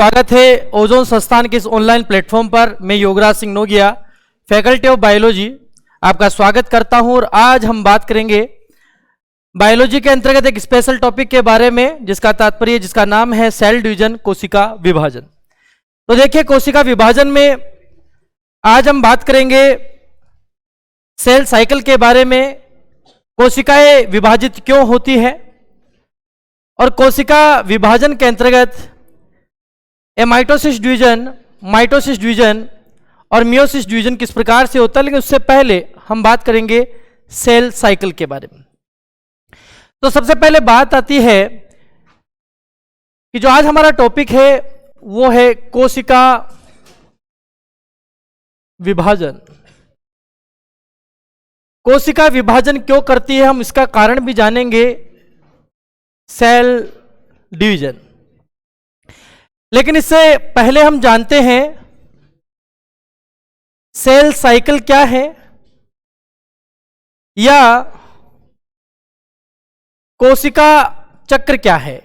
स्वागत है ओजोन संस्थान के इस ऑनलाइन प्लेटफॉर्म पर। मैं Yograj Singh Nogia, faculty of biology, आपका स्वागत करता हूं। और आज हम बात करेंगे बायोलॉजी के अंतर्गत एक स्पेशल टॉपिक के बारे में जिसका नाम है सेल डिवीजन, कोशिका विभाजन। तो देखिए, कोशिका विभाजन में आज हम बात करेंगे सेल साइकिल के बारे में। कोशिकाएं विभाजित क्यों होती है और कोशिका विभाजन के अंतर्गत माइटोसिस डिवीजन और मियोसिस डिवीजन किस प्रकार से होता है। लेकिन उससे पहले हम बात करेंगे सेल साइकिल के बारे में। तो सबसे पहले बात आती है कि जो आज हमारा टॉपिक है वो है कोशिका विभाजन। कोशिका विभाजन क्यों करती है, हम इसका कारण भी जानेंगे, सेल डिवीजन। लेकिन इससे पहले हम जानते हैं सेल साइकिल क्या है या कोशिका चक्र क्या है।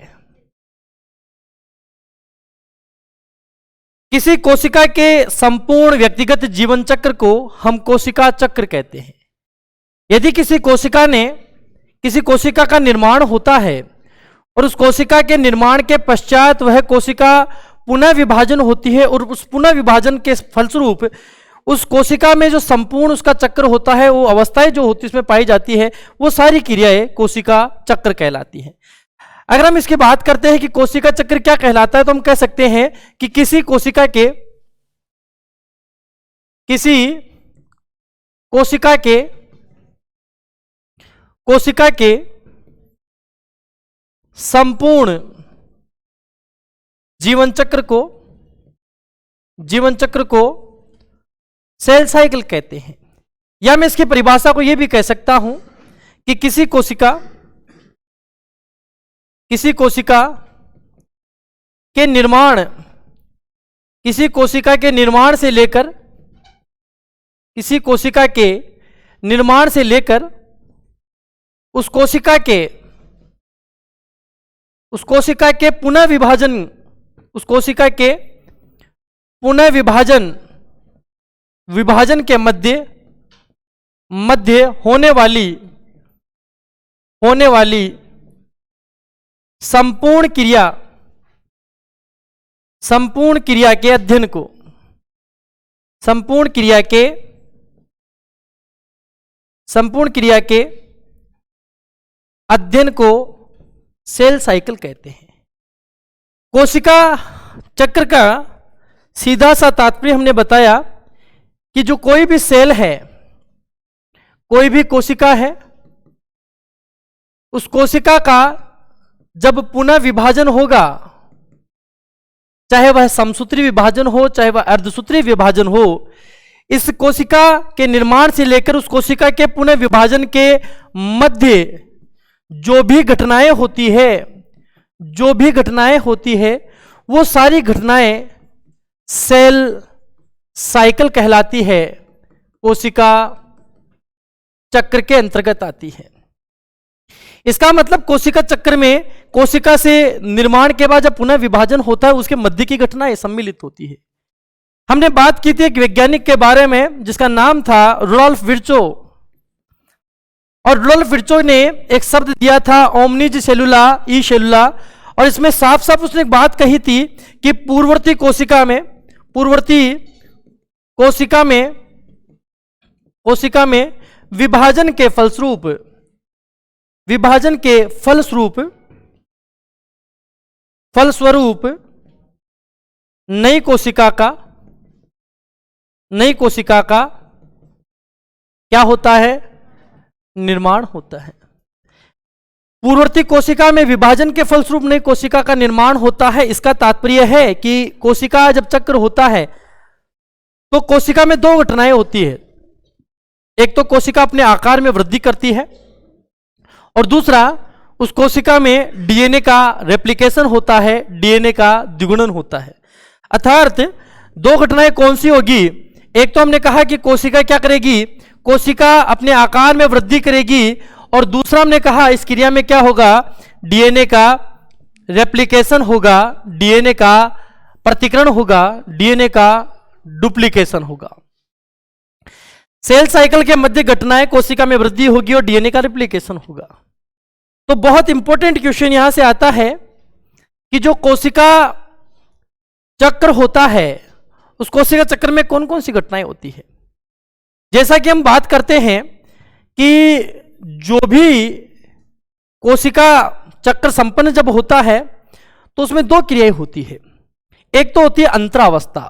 किसी कोशिका के संपूर्ण व्यक्तिगत जीवन चक्र को हम कोशिका चक्र कहते हैं। यदि किसी कोशिका का निर्माण होता है और उस कोशिका के निर्माण के पश्चात वह कोशिका पुनः विभाजन होती है और उस पुनः विभाजन के फलस्वरूप उस कोशिका में जो संपूर्ण उसका चक्र होता है, वो अवस्थाएं जो होती इसमें पाई जाती है, वो सारी क्रियाएं कोशिका चक्र कहलाती हैं। अगर हम इसकी बात करते हैं कि कोशिका चक्र क्या कहलाता है, तो हम कह सकते हैं कि किसी कोशिका के संपूर्ण जीवन चक्र को सेल साइकिल कहते हैं। या मैं इसकी परिभाषा को यह भी कह सकता हूं कि किसी कोशिका के निर्माण से लेकर उस कोशिका के पुनः विभाजन के मध्य होने वाली संपूर्ण क्रिया के अध्ययन को सेल साइकिल कहते हैं। कोशिका चक्र का सीधा सा तात्पर्य हमने बताया कि जो कोई भी सेल है, कोई भी कोशिका है, उस कोशिका का जब पुनः विभाजन होगा, चाहे वह समसूत्री विभाजन हो चाहे वह अर्धसूत्री विभाजन हो, इस कोशिका के निर्माण से लेकर उस कोशिका के पुनः विभाजन के मध्य जो भी घटनाएं होती है वो सारी घटनाएं सेल साइकिल कहलाती है, कोशिका चक्र के अंतर्गत आती है। इसका मतलब कोशिका चक्र में कोशिका से निर्माण के बाद जब पुनः विभाजन होता है, उसके मध्य की घटनाएं सम्मिलित होती है। हमने बात की थी एक वैज्ञानिक के बारे में जिसका नाम था रुडोल्फ विर्चो, और रुडोल्फ विर्चो ने एक शब्द दिया था ओमनिज सेलुला ई सेलुला, और इसमें साफ साफ उसने एक बात कही थी कि पूर्ववर्ती कोशिका में विभाजन के फलस्वरूप नई कोशिका का क्या होता है, निर्माण होता है। पूर्ववर्ती कोशिका में विभाजन के फलस्वरूप नई कोशिका का निर्माण होता है। इसका तात्पर्य है कि कोशिका जब चक्र होता है तो कोशिका में दो घटनाएं होती है। एक तो कोशिका अपने आकार में वृद्धि करती है और दूसरा उस कोशिका में डीएनए का रेप्लिकेशन होता है, डीएनए का द्विगुणन होता है। अर्थात दो घटनाएं कौन सी होगी, एक तो हमने कहा कि कोशिका क्या करेगी, कोशिका अपने आकार में वृद्धि करेगी, और दूसरा हमने कहा इस क्रिया में क्या होगा, डीएनए का रेप्लिकेशन होगा, डीएनए का प्रतिकरण होगा, डीएनए का डुप्लीकेशन होगा। सेल साइकिल के मध्य घटनाएं कोशिका में वृद्धि होगी और डीएनए का रिप्लिकेशन होगा। तो बहुत इंपॉर्टेंट क्वेश्चन यहां से आता है कि जो कोशिका चक्र होता है, उस कोशिका चक्र में कौन कौन सी घटनाएं होती है। जैसा कि हम बात करते हैं कि जो भी कोशिका चक्र संपन्न जब होता है तो उसमें दो क्रियाएं होती है। एक तो होती है अंतरावस्था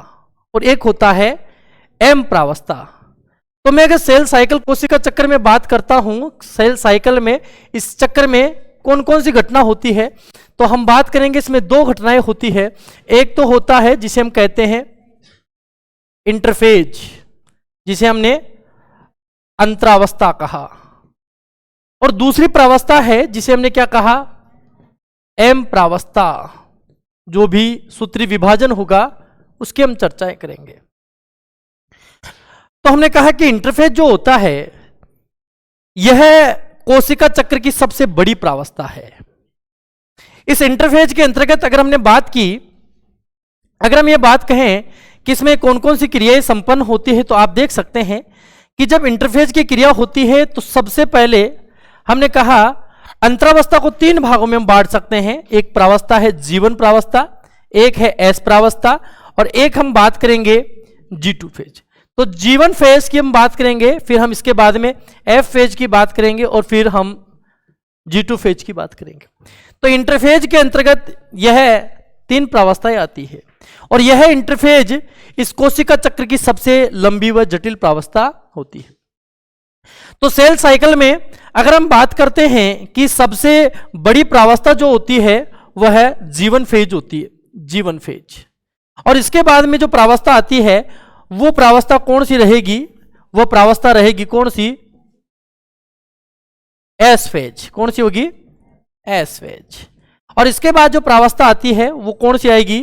और एक होता है एम प्रावस्था। तो मैं अगर सेल साइकिल कोशिका चक्र में बात करता हूं, सेल साइकिल में इस चक्र में कौन कौन सी घटना होती है, तो हम बात करेंगे इसमें दो घटनाएं होती है। एक तो होता है जिसे हम कहते हैं इंटरफेज, जिसे हमने अंतरावस्था कहा, और दूसरी प्रावस्था है जिसे हमने क्या कहा, एम प्रावस्था। जो भी सूत्री विभाजन होगा उसकी हम चर्चाएं करेंगे। तो हमने कहा कि इंटरफेज जो होता है यह कोशिका चक्र की सबसे बड़ी प्रावस्था है। इस इंटरफेज के अंतर्गत अगर हमने बात की, अगर हम ये बात कहें कि इसमें कौन कौन सी क्रियाएं संपन्न होती है, तो आप देख सकते हैं कि जब इंटरफेज की क्रिया होती है तो सबसे पहले हमने कहा अंतरावस्था को तीन भागों में हम बांट सकते हैं। एक प्रावस्था है जीवन प्रावस्था, एक है एस प्रावस्था, और एक हम बात करेंगे G2 फेज। तो जीवन फेज की हम बात करेंगे, फिर हम इसके बाद में एफ फेज की बात करेंगे और फिर हम G2 फेज की बात करेंगे। तो इंटरफेज के अंतर्गत यह तीन प्रावस्थाएं आती है और यह इंटरफेज इस कोशिका चक्र की सबसे लंबी व जटिल प्रावस्था होती है। तो सेल साइकिल में अगर हम बात करते हैं कि सबसे बड़ी प्रावस्था जो होती है वह है जीवन फेज होती है, जीवन फेज। और इसके बाद में जो प्रावस्था आती है वो प्रावस्था कौन सी रहेगी, वो प्रावस्था रहेगी कौन सी, एस फेज। कौन सी होगी, एस फेज। और इसके बाद जो प्रावस्था आती है वो कौन सी आएगी,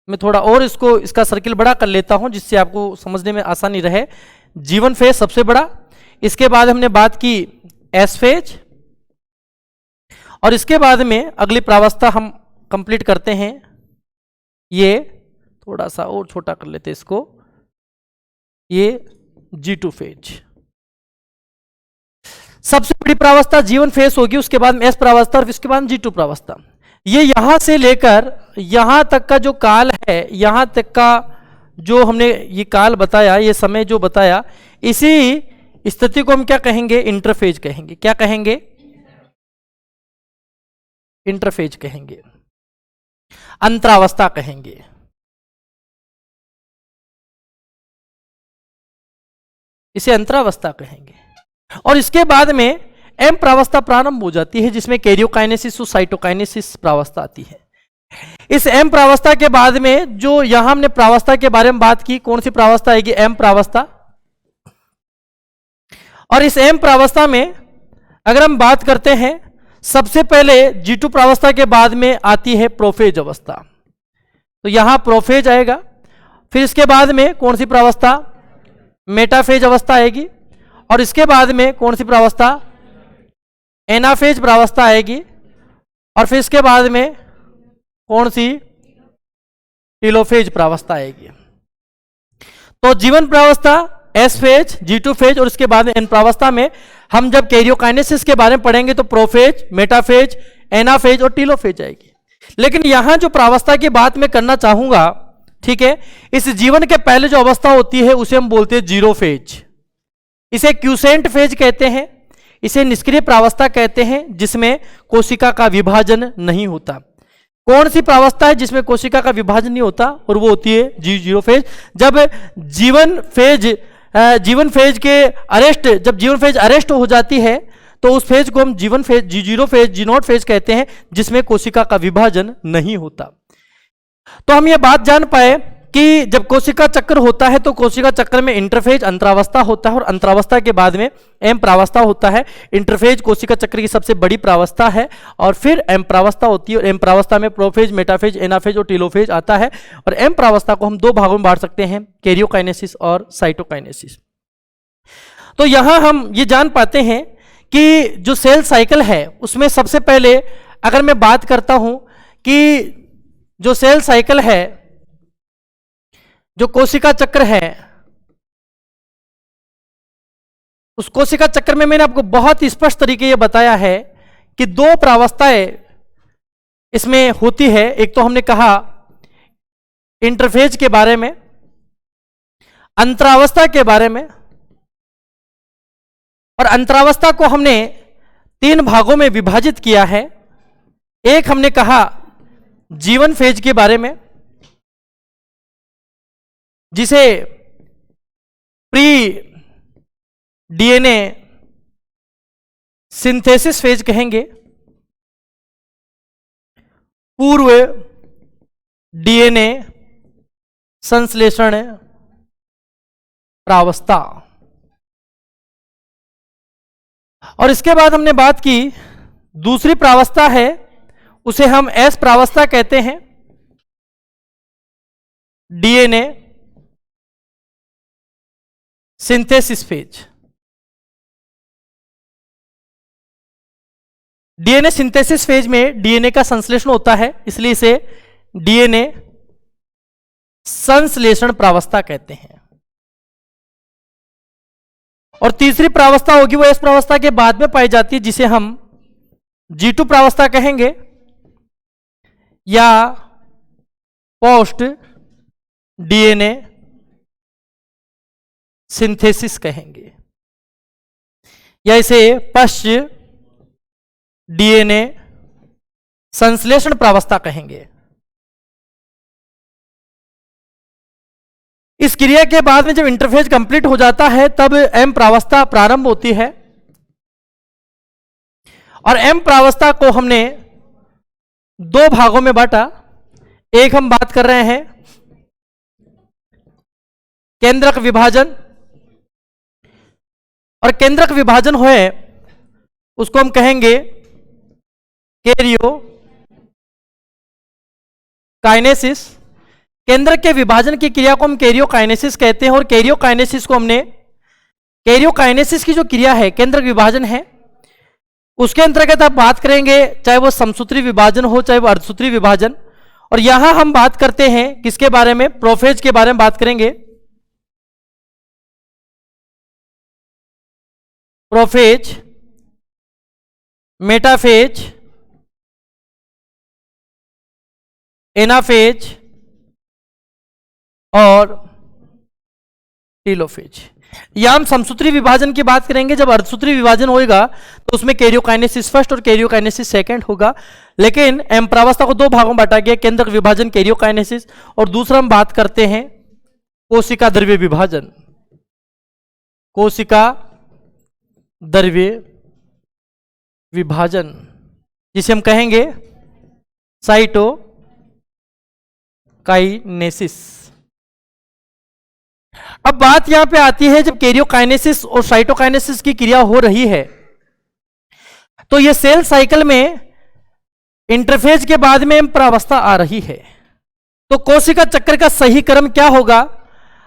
मैं थोड़ा और इसका सर्किल बड़ा कर लेता हूं जिससे आपको समझने में आसानी रहे। जीवन फेज सबसे बड़ा, इसके बाद हमने बात की एस फेज, और इसके बाद में अगली प्रावस्था हम कंप्लीट करते हैं, ये थोड़ा सा और छोटा कर लेते इसको, ये G2 फेज। सबसे बड़ी प्रावस्था जीवन फेज होगी, उसके बाद में एस प्रावस्था और इसके बाद G2 प्रावस्था। ये यहां से लेकर यहां तक का जो काल है, यहां तक का जो हमने ये काल बताया, ये समय जो बताया, इसी स्थिति को हम क्या कहेंगे, इंटरफेज कहेंगे। क्या कहेंगे, इंटरफेज कहेंगे, अंतरावस्था कहेंगे। इसे अंतरावस्था कहेंगे। और इसके बाद में एम प्रावस्था प्रारंभ हो जाती है जिसमें कैरियोकाइनेसिस और साइटोकाइनेसिस प्रावस्था आती है। इस एम प्रावस्था के बाद में जो यहां हमने प्रावस्था के बारे में बात की, कौन सी प्रावस्था आएगी, एम प्रावस्था। और इस एम प्रावस्था में अगर हम बात करते हैं, सबसे पहले G2 प्रावस्था के बाद में आती है प्रोफेज अवस्था। तो यहां प्रोफेज आएगा, फिर इसके बाद में कौन सी प्रावस्था, मेटाफेज अवस्था आएगी, और इसके बाद में कौन सी प्रावस्था, एनाफेज प्रावस्था आएगी, और फिर इसके बाद में कौन सी, टीलोफेज प्रावस्था आएगी। तो जीवन प्रावस्था, एस फेज, G2 फेज, और इसके बाद एन प्रावस्था में हम जब कैरियोकाइनेसिस के बारे में पढ़ेंगे तो प्रोफेज, मेटाफेज, एनाफेज और टीलोफेज आएगी। लेकिन यहां जो प्रावस्था की बात मैं करना चाहूंगा, ठीक है, इस जीवन के पहले जो अवस्था होती है उसे हम बोलते हैं जीरो फेज। इसे क्यूसेंट फेज कहते हैं, इसे निष्क्रिय प्रावस्था कहते हैं जिसमें कोशिका का विभाजन नहीं होता। कौन सी प्रावस्था है जिसमें कोशिका का विभाजन नहीं होता, और वो होती है G0 फेज। जब जीवन फेज के अरेस्ट, जब जीवन फेज अरेस्ट हो जाती है तो उस फेज को हम जीवन phase, G0 phase, G0 phase कहते हैं जिसमें कोशिका का विभाजन नहीं होता। तो हम ये बात जान पाए कि जब कोशिका चक्र होता है तो कोशिका चक्र में इंटरफेज अंतरावस्था होता है और अंतरावस्था के बाद में एम प्रावस्था होता है। इंटरफेज कोशिका चक्र की सबसे बड़ी प्रावस्था है और फिर एम प्रावस्था होती है, और एम प्रावस्था में प्रोफेज, मेटाफेज, एनाफेज और टीलोफेज आता है। और एम प्रावस्था को हम दो भागों में बांट सकते हैं, कैरियोकाइनेसिस और साइटोकाइनेसिस। तो यहां हम ये जान पाते हैं कि जो सेल साइकिल है उसमें सबसे पहले अगर मैं बात करता हूं कि जो सेल साइकिल है, जो कोशिका चक्र है, उस कोशिका चक्र में मैंने आपको बहुत स्पष्ट तरीके ये बताया है कि दो प्रावस्थाएं इसमें होती है। एक तो हमने कहा इंटरफेज के बारे में, अंतरावस्था के बारे में, और अंतरावस्था को हमने 3 भागों में विभाजित किया है। एक हमने कहा जीवन फेज के बारे में, जिसे प्री डीएनए सिंथेसिस फेज कहेंगे, पूर्व डीएनए संश्लेषण प्रावस्था। और इसके बाद हमने बात की दूसरी प्रावस्था है, उसे हम एस प्रावस्था कहते हैं, DNA synthesis phase. DNA synthesis phase में डीएनए का संश्लेषण होता है, इसलिए इसे डीएनए संश्लेषण प्रावस्था कहते हैं। और तीसरी प्रावस्था होगी वो एस प्रावस्था के बाद में पाई जाती है, जिसे हम G2 प्रावस्था कहेंगे या पोस्ट डीएनए सिंथेसिस कहेंगे, या इसे पश्च डीएनए संश्लेषण प्रावस्था कहेंगे। इस क्रिया के बाद में जब इंटरफेज कंप्लीट हो जाता है तब एम प्रावस्था प्रारंभ होती है। और एम प्रावस्था को हमने 2 भागों में बांटा। एक हम बात कर रहे हैं केंद्रक विभाजन, और केंद्रक विभाजन होए उसको हम कहेंगे कैरियो काइनेसिस। केंद्र के विभाजन की क्रिया को हम कैरियोकाइनेसिस कहते हैं। और कैरियोकाइनेसिस को हमने, कैरियोकाइनेसिस की जो क्रिया है, केंद्र विभाजन है, उसके अंतर्गत आप बात करेंगे, चाहे वो समसूत्री विभाजन हो चाहे वो अर्धसूत्री विभाजन। और यहां हम बात करते हैं किसके बारे में, प्रोफेज के बारे में बात करेंगे। प्रोफेज, मेटाफेज, एनाफेज और टीलोफेज। यहां हम समसूत्री विभाजन की बात करेंगे। जब अर्धसूत्री विभाजन होगा तो उसमें कैरियोकाइनेसिस फर्स्ट और कैरियोकाइनेसिस सेकंड होगा। लेकिन एम प्रावस्था को 2 भागों में बांटा गया, केंद्रक विभाजन कैरियोकाइनेसिस, और दूसरा हम बात करते हैं कोशिका द्रव्य विभाजन। कोशिका द्रव्य विभाजन, जिसे हम कहेंगे साइटोकाइनेसिस। अब बात यहां पे आती है, जब कैरियोकाइनेसिस और साइटोकाइनेसिस की क्रिया हो रही है तो ये सेल साइकिल में इंटरफेज के बाद में प्रावस्था आ रही है। तो कोशिका चक्र का सही क्रम क्या होगा,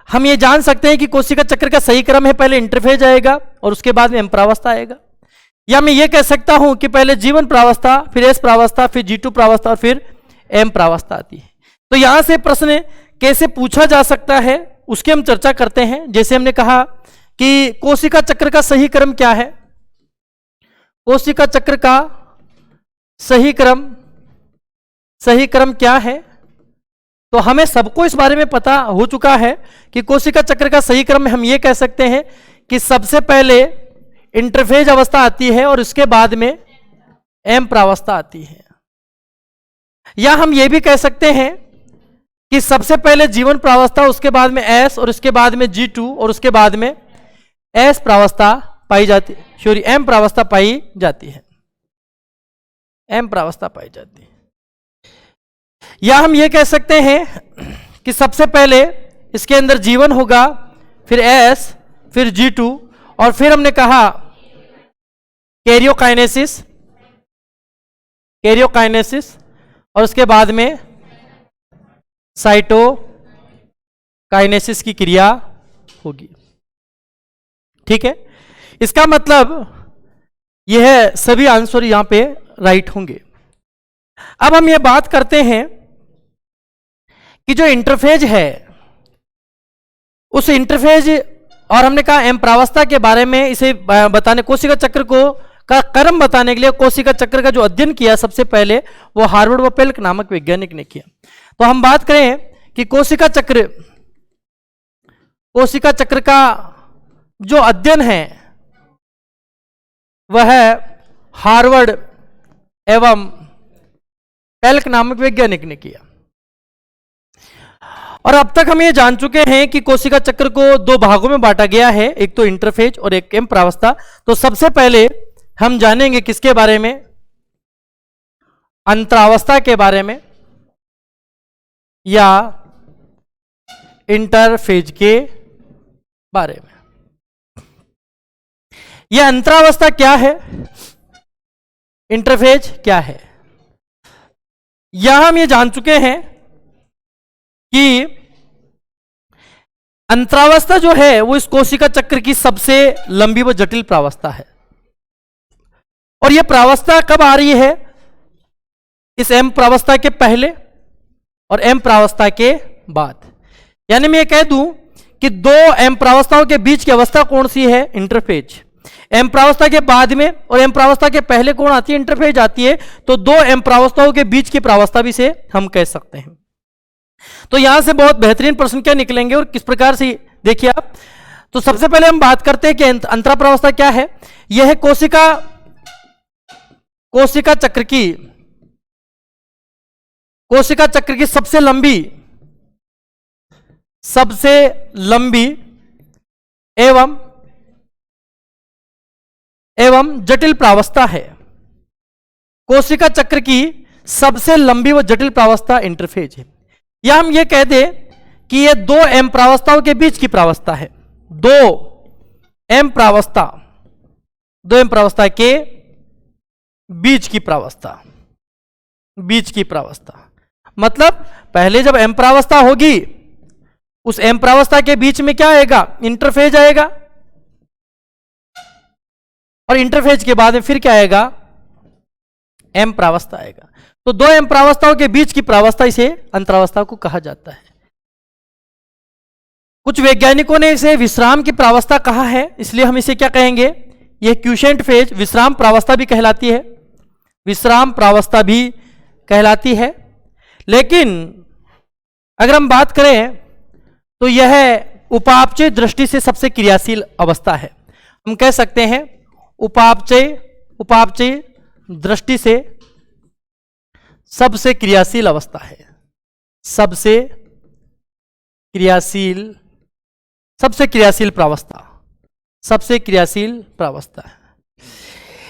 हम ये जान सकते हैं कि कोशिका चक्र का सही क्रम है, पहले इंटरफेज आएगा और उसके बाद में प्रावस्था आएगा। या मैं ये कह सकता हूं कि पहले जीवन प्रावस्था, फिर एस प्रावस्था, फिर G2 प्रावस्था और फिर एम प्रावस्था आती है। तो यहां से प्रश्न कैसे पूछा जा सकता है उसकी हम चर्चा करते हैं। जैसे हमने कहा कि कोशिका चक्र का सही क्रम क्या है, कोशिका चक्र का सही क्रम क्या है, तो हमें सबको इस बारे में पता हो चुका है कि कोशिका चक्र का सही क्रम में हम ये कह सकते हैं कि सबसे पहले इंटरफेज अवस्था आती है और उसके बाद में एम प्रावस्था आती है। या हम ये भी कह सकते हैं कि सबसे पहले जीवन प्रावस्था, उसके बाद में एस, और उसके बाद में G2, और उसके बाद में एस प्रावस्था पाई जाती है, सॉरी एम प्रावस्था पाई जाती है, एम प्रावस्था पाई जाती है। या हम ये कह सकते हैं कि सबसे पहले इसके अंदर जीवन होगा, फिर एस, फिर G2, और फिर हमने कहा कैरियोकाइनेसिस, और उसके बाद में साइटोकाइनेसिस की क्रिया होगी। ठीक है, इसका मतलब यह सभी आंसर यहां पे राइट होंगे। अब हम ये बात करते हैं कि जो इंटरफेज है उस इंटरफेज, और हमने कहा एम प्रावस्था के बारे में इसे बताने, कोशिका चक्र को का क्रम बताने के लिए कोशिका चक्र का जो अध्ययन किया सबसे पहले वो हार्वर्ड व पेल्क नामक वैज्ञानिक ने किया। तो हम बात करें कि कोशिका चक्र का जो अध्ययन है वह हार्वर्ड एवं पेल्क नामक वैज्ञानिक ने किया। और अब तक हम ये जान चुके हैं कि कोशिका चक्र को दो भागों में बांटा गया है, एक तो इंटरफेज और एक एम प्रावस्था। तो सबसे पहले हम जानेंगे किसके बारे में, अंतरावस्था के बारे में या इंटरफेज के बारे में। यह अंतरावस्था क्या है, इंटरफेज क्या है, यहां हम ये जान चुके हैं कि अंतरावस्था जो है वो इस कोशिका चक्र की सबसे लंबी व जटिल प्रावस्था है। और यह प्रावस्था कब आ रही है, इस एम प्रावस्था के पहले और एम प्रावस्था के बाद। यानी मैं ये कह दूं कि दो एम प्रावस्थाओं के बीच की अवस्था कौन सी है, इंटरफेज। एम प्रावस्था के बाद में और एम प्रावस्था के पहले कौन आती है, इंटरफेज आती है। तो दो एम प्रावस्थाओं के बीच की प्रावस्था भी से हम कह सकते हैं। तो यहां से बहुत बेहतरीन प्रश्न क्या निकलेंगे और किस प्रकार से, देखिए आप। तो सबसे पहले हम बात करते हैं कि अंतरा प्रावस्था क्या है। यह है कोशिका चक्र की सबसे लंबी एवं जटिल प्रावस्था है। कोशिका चक्र की सबसे लंबी व जटिल प्रावस्था इंटरफेज है। या हम ये कह दें कि ये दो एम प्रावस्थाओं के बीच की प्रावस्था है, दो एम प्रावस्था के बीच की प्रावस्था। मतलब पहले जब एम प्रावस्था होगी उस एम प्रावस्था के बीच में क्या आएगा, इंटरफेज आएगा, और इंटरफेज के बाद में फिर क्या आएगा, एम प्रावस्था आएगा। तो दो एम प्रावस्थाओं के बीच की प्रावस्था, इसे अंतरावस्था को कहा जाता है। कुछ वैज्ञानिकों ने इसे विश्राम की प्रावस्था कहा है, इसलिए हम इसे क्या कहेंगे, यह क्यूशेंट फेज विश्राम प्रावस्था भी कहलाती है, विश्राम प्रावस्था भी कहलाती है। लेकिन अगर हम बात करें तो यह उपापचय दृष्टि से सबसे क्रियाशील अवस्था है। हम कह सकते हैं उपापचय दृष्टि से सबसे क्रियाशील अवस्था है, सबसे क्रियाशील प्रावस्था है।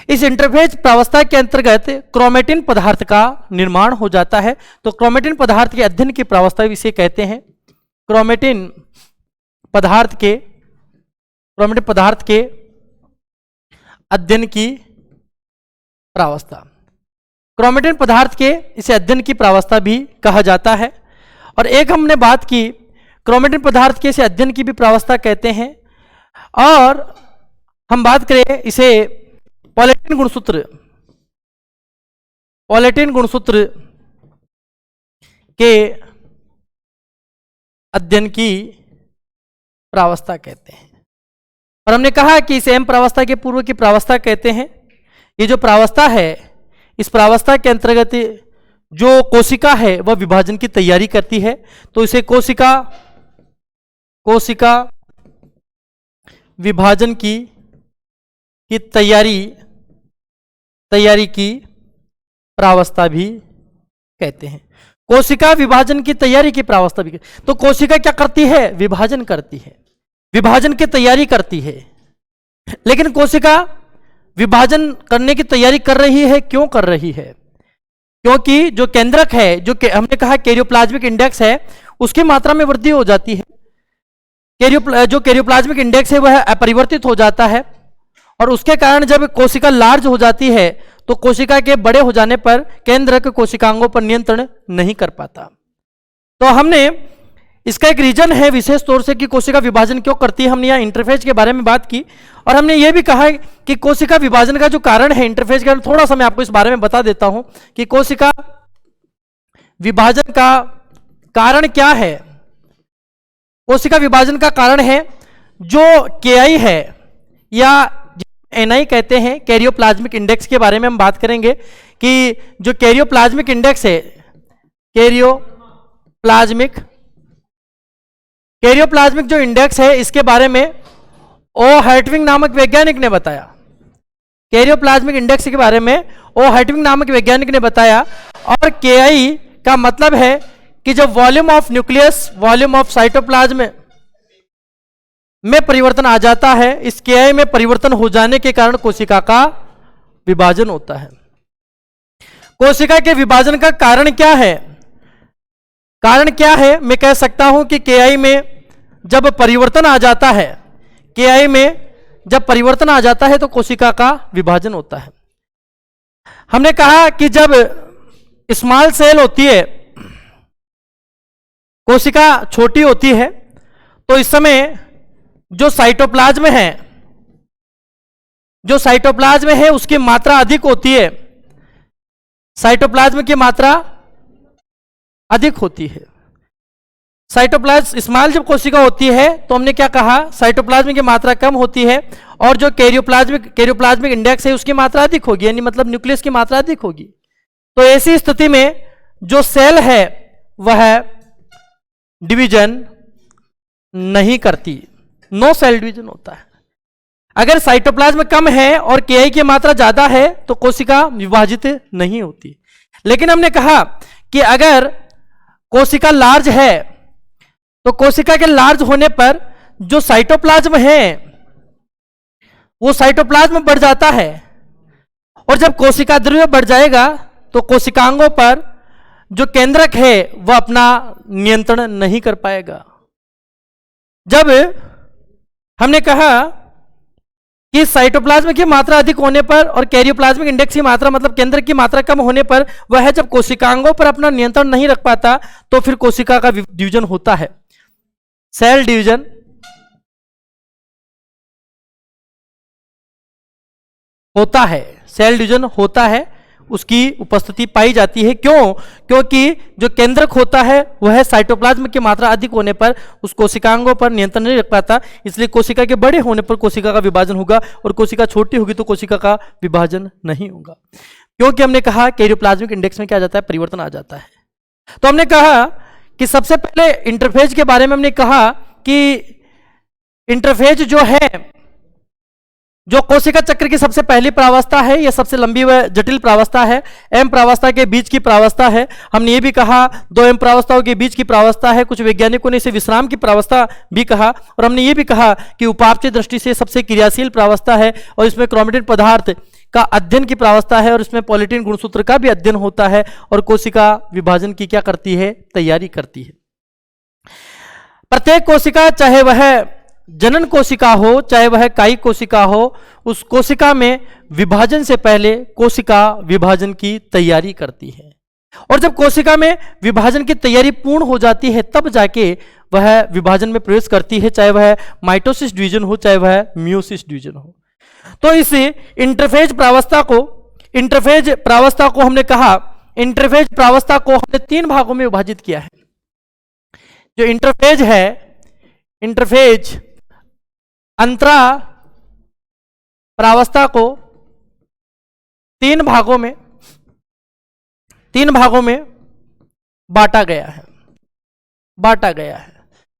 इस इंटरफेज प्रावस्था के अंतर्गत क्रोमेटिन पदार्थ का निर्माण हो जाता है। तो क्रोमेटिन पदार्थ के अध्ययन की प्रावस्था इसे कहते हैं। क्रोमेटिन पदार्थ के अध्ययन की प्रावस्था, क्रोमेटिन पदार्थ के इसे अध्ययन की प्रावस्था भी कहा जाता है। और एक हमने बात की, क्रोमेटिन पदार्थ के इसे अध्ययन की भी प्रावस्था कहते हैं। और हम बात करें इसे पॉलेटिन गुणसूत्र के अध्ययन की प्रावस्था कहते हैं। और हमने कहा कि इसे एम प्रावस्था के पूर्व की प्रावस्था कहते हैं। ये जो प्रावस्था है, इस प्रावस्था के अंतर्गत जो कोशिका है वह विभाजन की तैयारी करती है। तो इसे कोशिका विभाजन की तैयारी की प्रावस्था भी कहते हैं। कोशिका विभाजन की तैयारी की प्रावस्था भी। तो कोशिका क्या करती है, विभाजन करती है, विभाजन की तैयारी करती है। लेकिन कोशिका विभाजन करने की तैयारी कर रही है, क्यों कर रही है, क्योंकि जो केंद्रक है, जो हमने कहा कैरियोप्लाज्मिक इंडेक्स है, उसकी मात्रा में वृद्धि हो जाती है। जो कैरियोप्लाज्मिक इंडेक्स है वह अपरिवर्तित हो जाता है, और उसके कारण जब कोशिका लार्ज हो जाती है तो कोशिका के बड़े हो जाने पर केंद्रक कोशिकांगों पर नियंत्रण नहीं कर पाता। तो हमने इसका एक रीजन है विशेष तौर से कि कोशिका विभाजन क्यों करती है। हमने यहाँ इंटरफेज के बारे में बात की, और हमने ये भी कहा कि कोशिका विभाजन का जो कारण है इंटरफेज का, थोड़ा सा मैं आपको इस बारे में बता देता हूं कि कोशिका विभाजन का कारण क्या है? कोशिका विभाजन का कारण है जो KI है या NI कहते हैं, कैरियोप्लाज्मिक इंडेक्स के बारे में हम बात करेंगे कि जो कैरियोप्लाज्मिक इंडेक्स है, कैरियोप्लाज्मिक जो इंडेक्स है इसके बारे में ओ हर्टविग नामक वैज्ञानिक ने बताया। कैरियोप्लाज्मिक इंडेक्स के बारे में ओ हर्टविग नामक वैज्ञानिक ने बताया। और KI का मतलब है कि जब volume of nucleus, volume of cytoplasm में परिवर्तन आ जाता है, इस KI में परिवर्तन हो जाने के कारण कोशिका का विभाजन होता है। कोशिका के विभाजन का कारण क्या है? कारण क्या है? मैं कह सकता हूं कि KI में जब परिवर्तन आ जाता है, KI में जब परिवर्तन आ जाता है तो कोशिका का विभाजन होता है। हमने कहा कि जब स्मॉल सेल होती है, कोशिका छोटी होती है, तो इस समय जो साइटोप्लाज्म है उसकी मात्रा अधिक होती है, साइटोप्लाज्म की मात्रा अधिक होती है। साइटोप्लाज्म स्मॉल जब कोशिका होती है तो हमने क्या कहा, साइटोप्लाज्म की मात्रा कम होती है और जो कैरियोप्लाज्मिक इंडेक्स है उसकी मात्रा अधिक होगी, यानी मतलब न्यूक्लियस की मात्रा अधिक होगी। तो ऐसी स्थिति में जो सेल है वह डिवीजन नहीं करती, नो सेल डिवीजन होता है। अगर साइटोप्लाज्म कम है और KI की मात्रा ज्यादा है तो कोशिका विभाजित नहीं होती। लेकिन हमने कहा कि अगर कोशिका लार्ज है तो कोशिका के लार्ज होने पर जो साइटोप्लाज्म है वो साइटोप्लाज्म बढ़ जाता है, और जब कोशिका द्रव्य बढ़ जाएगा तो कोशिकांगों पर जो केंद्रक है वह अपना नियंत्रण नहीं कर पाएगा। जब हमने कहा कि साइटोप्लाज्म की मात्रा अधिक होने पर और कैरियोप्लाज्मिक इंडेक्स की मात्रा मतलब केंद्रक की मात्रा कम होने पर वह जब कोशिकांगों पर अपना नियंत्रण नहीं रख पाता तो फिर कोशिका का डिवीजन होता है, सेल डिवीजन होता है, सेल डिवीजन होता है, उसकी उपस्थिति पाई जाती है। क्यों? क्योंकि जो केंद्रक होता है वह साइटोप्लाज्म की मात्रा अधिक होने पर उस कोशिकांगों पर नियंत्रण नहीं रख पाता, इसलिए कोशिका के बड़े होने पर कोशिका का विभाजन होगा और कोशिका छोटी होगी तो कोशिका का विभाजन नहीं होगा। क्योंकि हमने कहा कैरियोप्लाज्मिक इंडेक्स में क्या आ जाता है, परिवर्तन आ जाता है। तो हमने कहा कि सबसे पहले इंटरफेज के बारे में हमने कहा कि इंटरफेज जो है, जो कोशिका चक्र की सबसे पहली प्रावस्था है, यह सबसे लंबी व जटिल प्रावस्था है, M प्रावस्था के बीच की प्रावस्था है। हमने ये भी कहा 2 M प्रावस्थाओं के बीच की प्रावस्था है, कुछ वैज्ञानिकों ने इसे विश्राम की प्रावस्था भी कहा, और हमने ये भी कहा कि उपापचय दृष्टि से सबसे क्रियाशील प्रावस्था है और इसमें क्रोमेटिन पदार्थ का अध्ययन की प्रावस्था है और इसमें पॉलीटीन गुणसूत्र का भी अध्ययन होता है और कोशिका विभाजन की क्या करती है, तैयारी करती है। प्रत्येक कोशिका, चाहे वह जनन कोशिका हो चाहे वह कायिक कोशिका हो, उस कोशिका में विभाजन से पहले कोशिका विभाजन की तैयारी करती है, और जब कोशिका में विभाजन की तैयारी पूर्ण हो जाती है तब जाके वह विभाजन में प्रवेश करती है, चाहे वह माइटोसिस डिवीजन हो चाहे वह मियोसिस डिवीजन हो। तो इस इंटरफेज प्रावस्था को हमने कहा, इंटरफेज प्रावस्था को हमने 3 भागों में विभाजित किया है। जो इंटरफेज है, इंटरफेज अंतरा प्रावस्था को 3 भागों में बांटा गया है।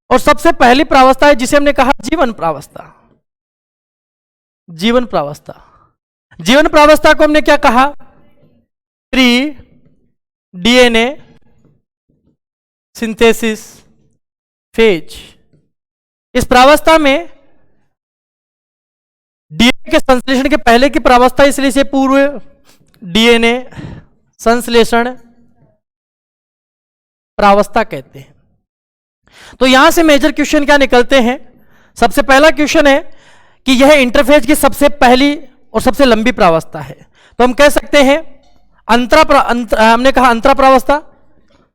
और सबसे पहली प्रावस्था है जिसे हमने कहा जीवन प्रावस्था। जीवन प्रावस्था को हमने क्या कहा, प्री DNA सिंथेसिस फेज। इस प्रावस्था में DNA के संश्लेषण के पहले की प्रावस्था, इसलिए इसे पूर्व DNA संश्लेषण प्रावस्था कहते हैं। तो यहां से मेजर क्वेश्चन क्या निकलते हैं? सबसे पहला क्वेश्चन है कि यह इंटरफेज की सबसे पहली और सबसे लंबी प्रावस्था है, तो हम कह सकते हैं हमने कहा अंतरा प्रावस्था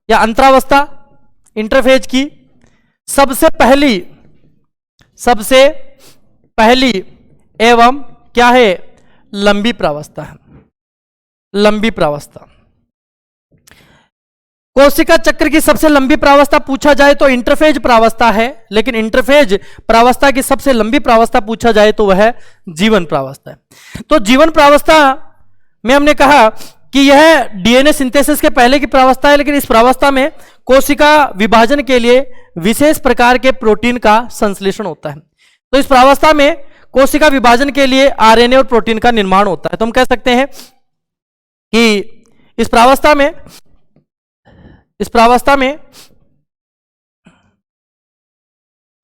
या अंतरावस्था इंटरफेज की सबसे पहली एवं क्या है, लंबी प्रावस्था है। लंबी प्रावस्था कोशिका चक्र की सबसे लंबी प्रावस्था पूछा जाए तो इंटरफेज प्रावस्था है, लेकिन इंटरफेज प्रावस्था की सबसे लंबी प्रावस्था पूछा जाए तो वह जीवन प्रावस्था है। तो जीवन प्रावस्था में हमने कहा कि यह डीएनए सिंथेसिस के पहले की प्रावस्था है, लेकिन इस प्रावस्था में कोशिका विभाजन के लिए विशेष प्रकार के प्रोटीन का संश्लेषण होता है। तो इस प्रावस्था में कोशिका विभाजन के लिए आरएनए और प्रोटीन का निर्माण होता है। तो हम कह सकते हैं कि इस प्रावस्था में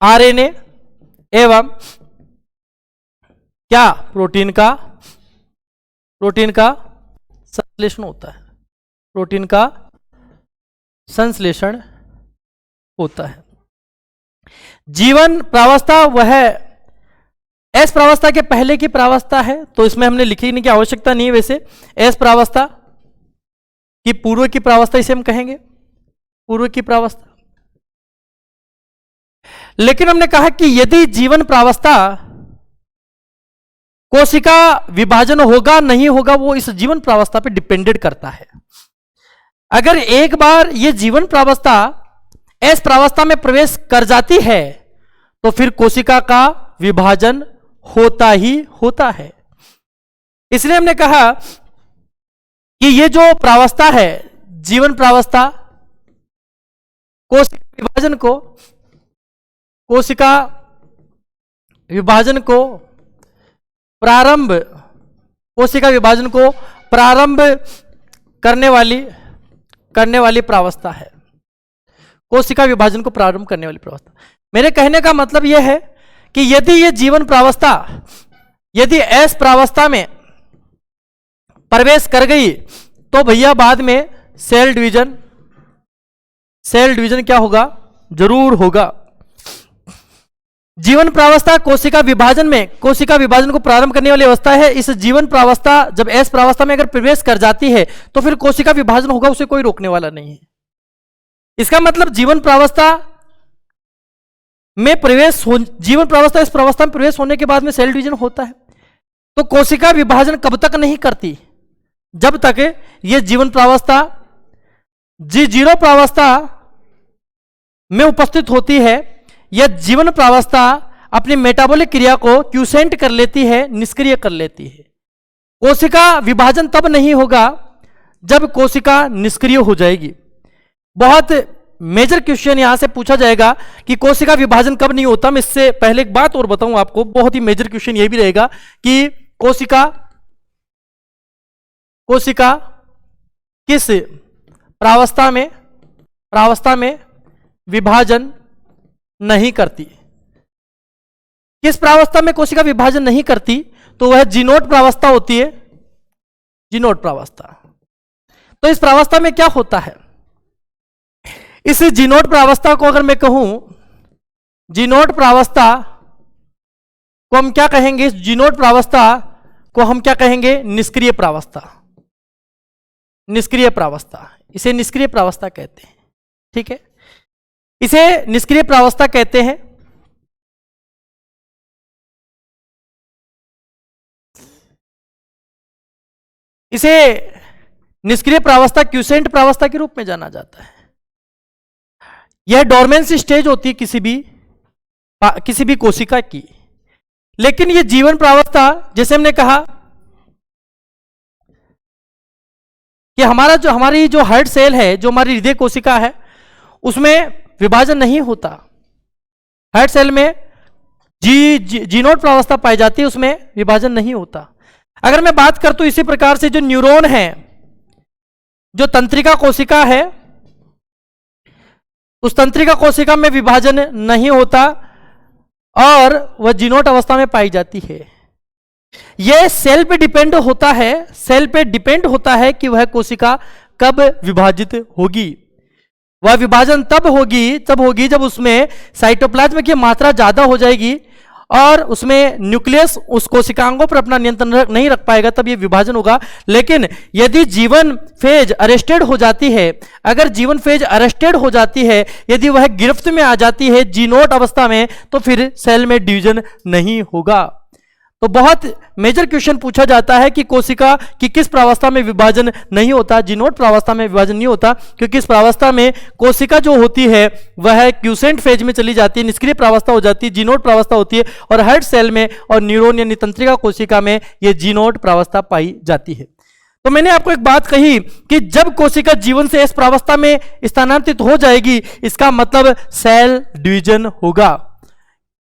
आरएनए एवं क्या प्रोटीन का संश्लेषण होता है, प्रोटीन का संश्लेषण होता है। जीवन प्रावस्था वह एस प्रावस्था के पहले की प्रावस्था है, तो इसमें हमने लिखने की आवश्यकता नहीं है। वैसे एस प्रावस्था की पूर्व की प्रावस्था इसे हम कहेंगे, पूर्व की प्रावस्था। लेकिन हमने कहा कि यदि जीवन प्रावस्था कोशिका विभाजन होगा नहीं होगा वो इस जीवन प्रावस्था पे डिपेंडेंट करता है। अगर एक बार ये जीवन प्रावस्था एस प्रावस्था में प्रवेश कर जाती है तो फिर कोशिका का विभाजन होता ही होता है। इसलिए हमने कहा कि ये जो प्रावस्था है जीवन प्रावस्था कोशिका विभाजन को प्रारंभ करने वाली प्रावस्था है। कोशिका विभाजन को प्रारंभ करने वाली प्रावस्था। मेरे कहने का मतलब यह है कि यदि ये जीवन प्रावस्था यदि एस प्रावस्था में प्रवेश कर गई तो भैया बाद में सेल डिवीजन क्या होगा, जरूर होगा। जीवन प्रावस्था कोशिका विभाजन को प्रारंभ करने वाली अवस्था है। इस जीवन प्रावस्था जब एस प्रावस्था में अगर प्रवेश कर जाती है तो फिर कोशिका विभाजन होगा, उसे कोई रोकने वाला नहीं है। इसका मतलब जीवन प्रावस्था इस प्रावस्था में प्रवेश होने के बाद में सेल डिवीजन होता है। तो कोशिका विभाजन कब तक नहीं करती, जब तक ये जीवन प्रावस्था G0 प्रावस्था में उपस्थित होती है। यह जीवन प्रावस्था अपनी मेटाबॉलिक क्रिया को क्यूसेंट कर लेती है, निष्क्रिय कर लेती है। कोशिका विभाजन तब नहीं होगा जब कोशिका निष्क्रिय हो जाएगी। बहुत मेजर क्वेश्चन यहां से पूछा जाएगा कि कोशिका विभाजन कब नहीं होता। मैं इससे पहले एक बात और बताऊं आपको, बहुत ही मेजर क्वेश्चन यह भी रहेगा कि कोशिका किस प्रावस्था में विभाजन नहीं करती। किस प्रावस्था में कोशिका विभाजन नहीं करती, तो वह जीनोट प्रावस्था होती है, जीनोट प्रावस्था। तो इस प्रावस्था में क्या होता है, इस जीनोट प्रावस्था को अगर मैं कहूं, जीनोट प्रावस्था को हम क्या कहेंगे, इस जीनोट प्रावस्था को हम क्या कहेंगे, निष्क्रिय प्रावस्था। निष्क्रिय प्रावस्था, इसे निष्क्रिय प्रावस्था कहते हैं। ठीक है, इसे निष्क्रिय प्रावस्था कहते हैं। इसे निष्क्रिय प्रावस्था क्यूसेंट प्रावस्था के रूप में जाना जाता है। यह डोरमेंसी स्टेज होती है किसी भी कोशिका की। लेकिन यह जीवन प्रावस्था, जैसे हमने कहा कि हमारी जो हार्ट सेल है, जो हमारी हृदय कोशिका है, उसमें विभाजन नहीं होता। हार्ट सेल में जीनोट प्रावस्था पाई जाती है, उसमें विभाजन नहीं होता। अगर मैं बात करता हूं इसी प्रकार से जो न्यूरॉन है, जो तंत्रिका कोशिका है, उस तंत्रिका कोशिका में विभाजन नहीं होता और वह जीनोट अवस्था में पाई जाती है। यह सेल पे डिपेंड होता है कि वह कोशिका कब विभाजित होगी। वह विभाजन तब होगी जब उसमें साइटोप्लाज्म की मात्रा ज्यादा हो जाएगी और उसमें न्यूक्लियस उस कोशिकांगों पर अपना नियंत्रण नहीं रख पाएगा, तब यह विभाजन होगा। लेकिन यदि जीवन फेज अरेस्टेड हो जाती है, अगर जीवन फेज अरेस्टेड हो जाती है, यदि वह गिरफ्त में आ जाती है जीनोट अवस्था में, तो फिर सेल में डिवीजन नहीं होगा। तो बहुत मेजर क्वेश्चन पूछा जाता है कि कोशिका की किस प्रावस्था में विभाजन नहीं होता, जीनोट प्रावस्था में विभाजन नहीं होता, क्योंकि इस प्रावस्था में कोशिका जो होती है वह क्यूसेंट फेज में चली जाती है, निष्क्रिय प्रावस्था हो जाती है, जीनोट प्रावस्था होती है, और हर्ट सेल में और न्यूरॉन यानी तंत्रिका कोशिका में यह जीनोट प्रावस्था पाई जाती है। तो मैंने आपको एक बात कही कि जब कोशिका जीवन से इस प्रावस्था में स्थानांतरित हो जाएगी, इसका मतलब सेल डिवीजन होगा,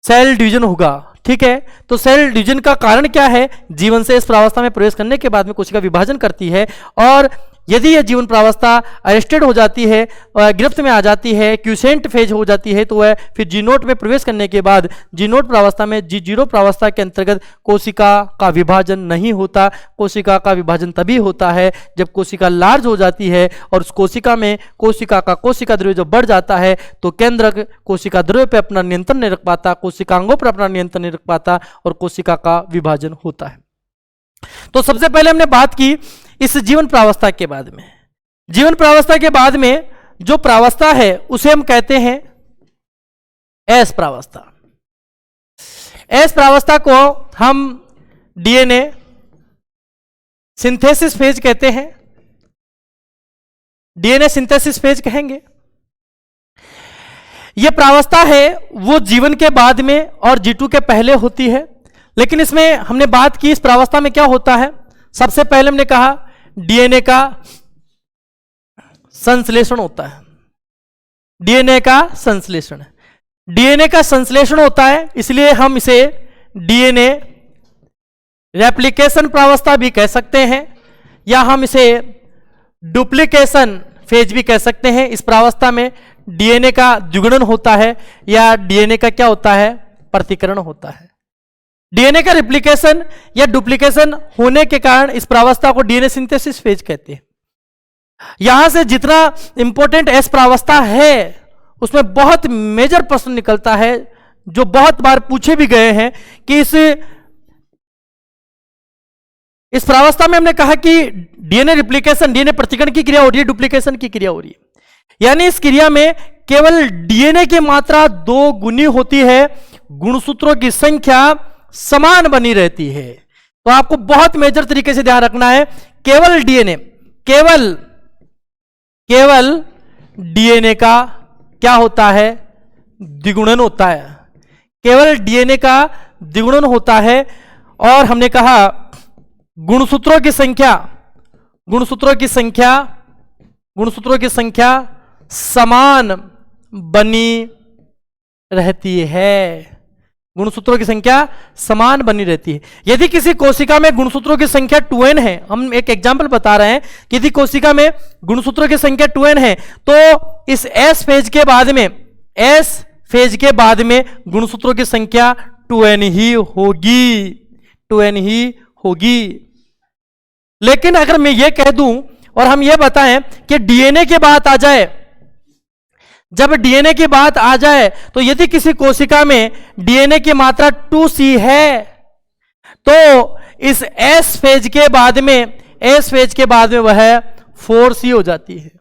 सेल डिवीजन होगा। ठीक है, तो सेल डिवीजन का कारण क्या है? जीवन से इस प्रावस्था में प्रवेश करने के बाद में कोशिका विभाजन करती है, और यदि यह जीवन प्रावस्था अरेस्टेड हो जाती है, गिरफ्त में आ जाती है, क्यूसेंट फेज हो जाती है, तो वह फिर जीनोट में प्रवेश करने के बाद जीनोट प्रावस्था में जी0 प्रावस्था के अंतर्गत कोशिका का विभाजन नहीं होता। कोशिका का विभाजन तभी होता है जब कोशिका लार्ज हो जाती है, और उस कोशिका में कोशिका का कोशिका द्रव्य जब बढ़ जाता है तो केंद्रक कोशिका द्रव्य पर अपना नियंत्रण नहीं रख पाता, कोशिकांगों पर अपना नियंत्रण नहीं रख पाता, और कोशिका का विभाजन होता है। तो सबसे पहले हमने बात की इस जीवन प्रावस्था के बाद में। जीवन प्रावस्था के बाद में जो प्रावस्था है उसे हम कहते हैं एस प्रावस्था। एस प्रावस्था को हम डीएनए सिंथेसिस फेज कहते हैं, डीएनए सिंथेसिस फेज कहेंगे। यह प्रावस्था है वो जीवन के बाद में और जी2 के पहले होती है, लेकिन इसमें हमने बात की इस प्रावस्था में क्या होता है। सबसे पहले हमने कहा डीएनए का संश्लेषण होता है, डीएनए का संश्लेषण, डीएनए का संश्लेषण होता है, इसलिए हम इसे डीएनए रेप्लिकेशन प्रावस्था भी कह सकते हैं, या हम इसे डुप्लीकेशन फेज भी कह सकते हैं। इस प्रावस्था में डीएनए का द्विगुणन होता है, या डीएनए का क्या होता है? प्रतिकरण होता है। डीएनए का रिप्लिकेशन या डुप्लीकेशन होने के कारण इस प्रावस्था को डीएनए सिंथेसिस फेज कहते हैं। यहां से जितना इंपॉर्टेंट एस प्रावस्था है उसमें बहुत मेजर प्रश्न निकलता है, जो बहुत बार पूछे भी गए हैं कि इस प्रावस्था में हमने कहा कि डीएनए रिप्लिकेशन, डीएनए प्रतिकरण की क्रिया हो रही है, डुप्लीकेशन की क्रिया हो रही है, यानी इस क्रिया में केवल डीएनए की मात्रा 2 गुनी होती है, गुणसूत्रों की संख्या समान बनी रहती है। तो आपको बहुत मेजर तरीके से ध्यान रखना है, केवल डीएनए, केवल डीएनए का क्या होता है? द्विगुणन होता है, केवल डीएनए का द्विगुणन होता है। और हमने कहा गुणसूत्रों की संख्या समान बनी रहती है, गुणसूत्रों की संख्या समान बनी रहती है। यदि किसी कोशिका में गुणसूत्रों की संख्या 2n है, हम एक एग्जांपल बता रहे हैं कि यदि कोशिका में गुणसूत्रों की संख्या 2n है, तो इस एस फेज के बाद में गुणसूत्रों की संख्या 2n ही होगी। लेकिन अगर मैं ये कह दूं और हम ये बताएं कि डीएनए की बात आ जाए, जब डीएनए की बात आ जाए तो यदि किसी कोशिका में डीएनए की मात्रा 2C है, तो इस एस फेज के बाद में वह 4C हो जाती है।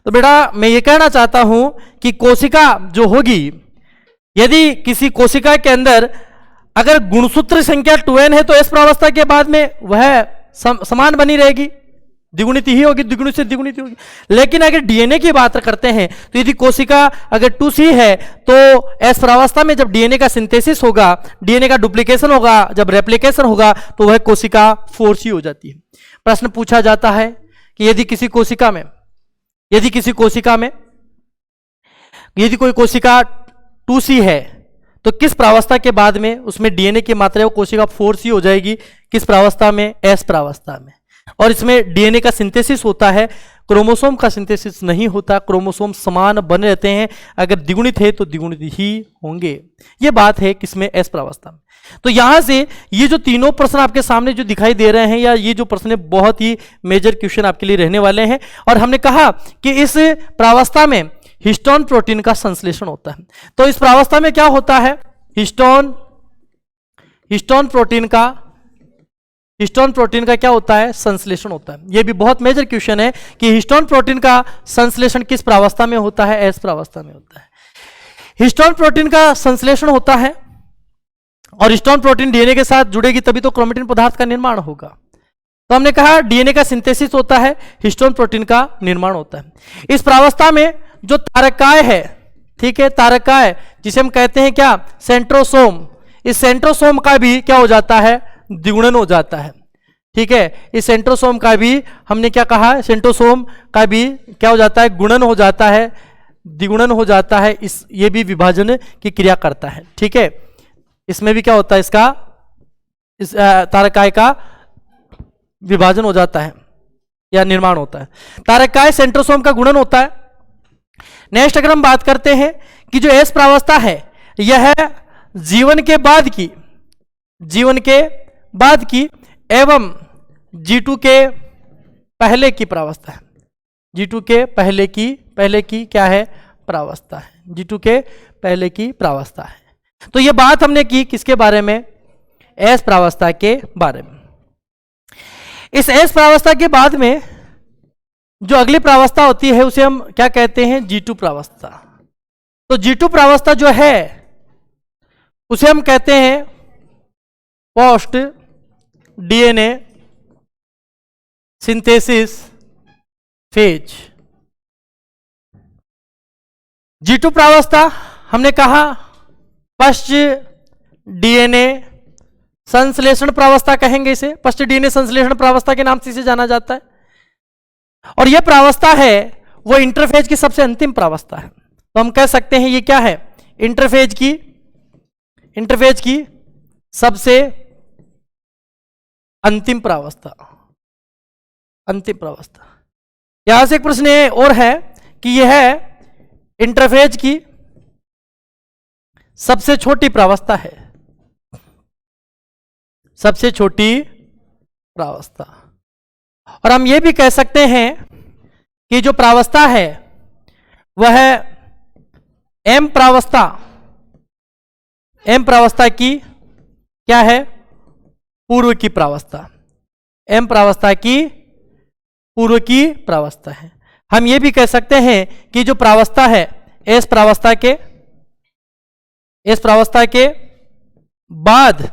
तो बेटा मैं ये कहना चाहता हूं कि कोशिका जो होगी, यदि किसी कोशिका के अंदर अगर गुणसूत्र संख्या 2n है, तो एस प्रावस्था के बाद में वह समान बनी रहेगी, द्विगुणित ही होगी, द्विगुणित से द्विगुणित होगी। लेकिन अगर डीएनए की बात करते हैं तो यदि कोशिका अगर 2C है, तो एस प्रावस्था में जब डीएनए का सिंथेसिस होगा, डीएनए का डुप्लीकेशन होगा, जब रेप्लिकेशन होगा, तो वह कोशिका 4C हो जाती है। प्रश्न पूछा जाता है कि यदि कोई कोशिका 2C है, तो किस प्रावस्था के बाद में उसमें डीएनए की मात्रा वो कोशिका 4C हो जाएगी? किस प्रावस्था में? एस प्रावस्था में। और इसमें डीएनए का सिंथेसिस होता है, क्रोमोसोम का सिंथेसिस नहीं होता, क्रोमोसोम समान बने रहते हैं, अगर द्विगुणित है तो द्विगुणित ही होंगे। यह बात है किसमें? एस प्रावस्था में। तो यहां से ये जो तीनों प्रश्न आपके सामने जो दिखाई दे रहे हैं, या ये जो प्रश्न बहुत ही मेजर क्वेश्चन आपके लिए रहने वाले हैं। और हमने कहा कि इस प्रावस्था में हिस्टोन प्रोटीन का संश्लेषण होता है। तो इस प्रावस्था में क्या होता है? हिस्टोन प्रोटीन का क्या होता है? संश्लेषण होता है। यह भी बहुत मेजर क्वेश्चन है कि हिस्टोन प्रोटीन का संश्लेषण किस प्रावस्था में होता है? एस प्रावस्था में होता है। हिस्टोन प्रोटीन का संश्लेषण होता है और हिस्टोन प्रोटीन डीएनए के साथ जुड़ेगी तभी तो क्रोमेटिन पदार्थ का निर्माण होगा। तो हमने कहा डीएनए का सिंथेसिस होता है, हिस्टोन प्रोटीन का निर्माण होता है। इस प्रावस्था में जो तारकाय है, ठीक है, तारकाय जिसे हम कहते हैं क्या, सेंट्रोसोम, इस सेंट्रोसोम का भी क्या हो जाता है, द्विगुणन हो जाता है। ठीक है, इस सेंट्रोसोम का भी हमने क्या कहा, सेंट्रोसोम का भी क्या हो जाता है, गुणन हो जाता है, द्विगुणन हो जाता है। इस ये भी विभाजन की क्रिया करता है। ठीक है, इसमें भी क्या होता है, इसका इस तारकाय का विभाजन हो जाता है या निर्माण होता है। तारकाय सेंट्रोसोम का गुणन होता है। नेक्स्ट अगर हम बात करते हैं कि जो एस प्रावस्था है यह जीवन के बाद की, जीवन के बाद की एवं G2 के पहले की प्रावस्था है। G2 के पहले की क्या है, प्रावस्था है। G2 के पहले की प्रावस्था है। तो ये बात हमने की किसके बारे में, एस प्रावस्था के बारे में। इस एस प्रावस्था के बाद में जो अगली प्रावस्था होती है उसे हम क्या कहते हैं, G2 प्रावस्था। तो G2 प्रावस्था जो है उसे हम कहते हैं post DNA synthesis phase. G2 प्रावस्था हमने कहा पश्च डीएनए संश्लेषण प्रावस्था कहेंगे इसे, पश्च डीएनए संश्लेषण प्रावस्था के नाम से इसे जाना जाता है। और यह प्रावस्था है वो इंटरफेज की सबसे अंतिम प्रावस्था है। तो हम कह सकते हैं ये क्या है, इंटरफेज की सबसे अंतिम प्रावस्था, अंतिम प्रावस्था। यहां से एक प्रश्न और है कि यह इंटरफेज की सबसे छोटी प्रावस्था है, सबसे छोटी प्रावस्था। और हम यह भी कह सकते हैं कि जो प्रावस्था है वह एम प्रावस्था, एम प्रावस्था की क्या है, पूर्व की प्रावस्था, एम प्रावस्था की पूर्व की प्रावस्था है। हम यह भी कह सकते हैं कि जो प्रावस्था है एस प्रावस्था के बाद,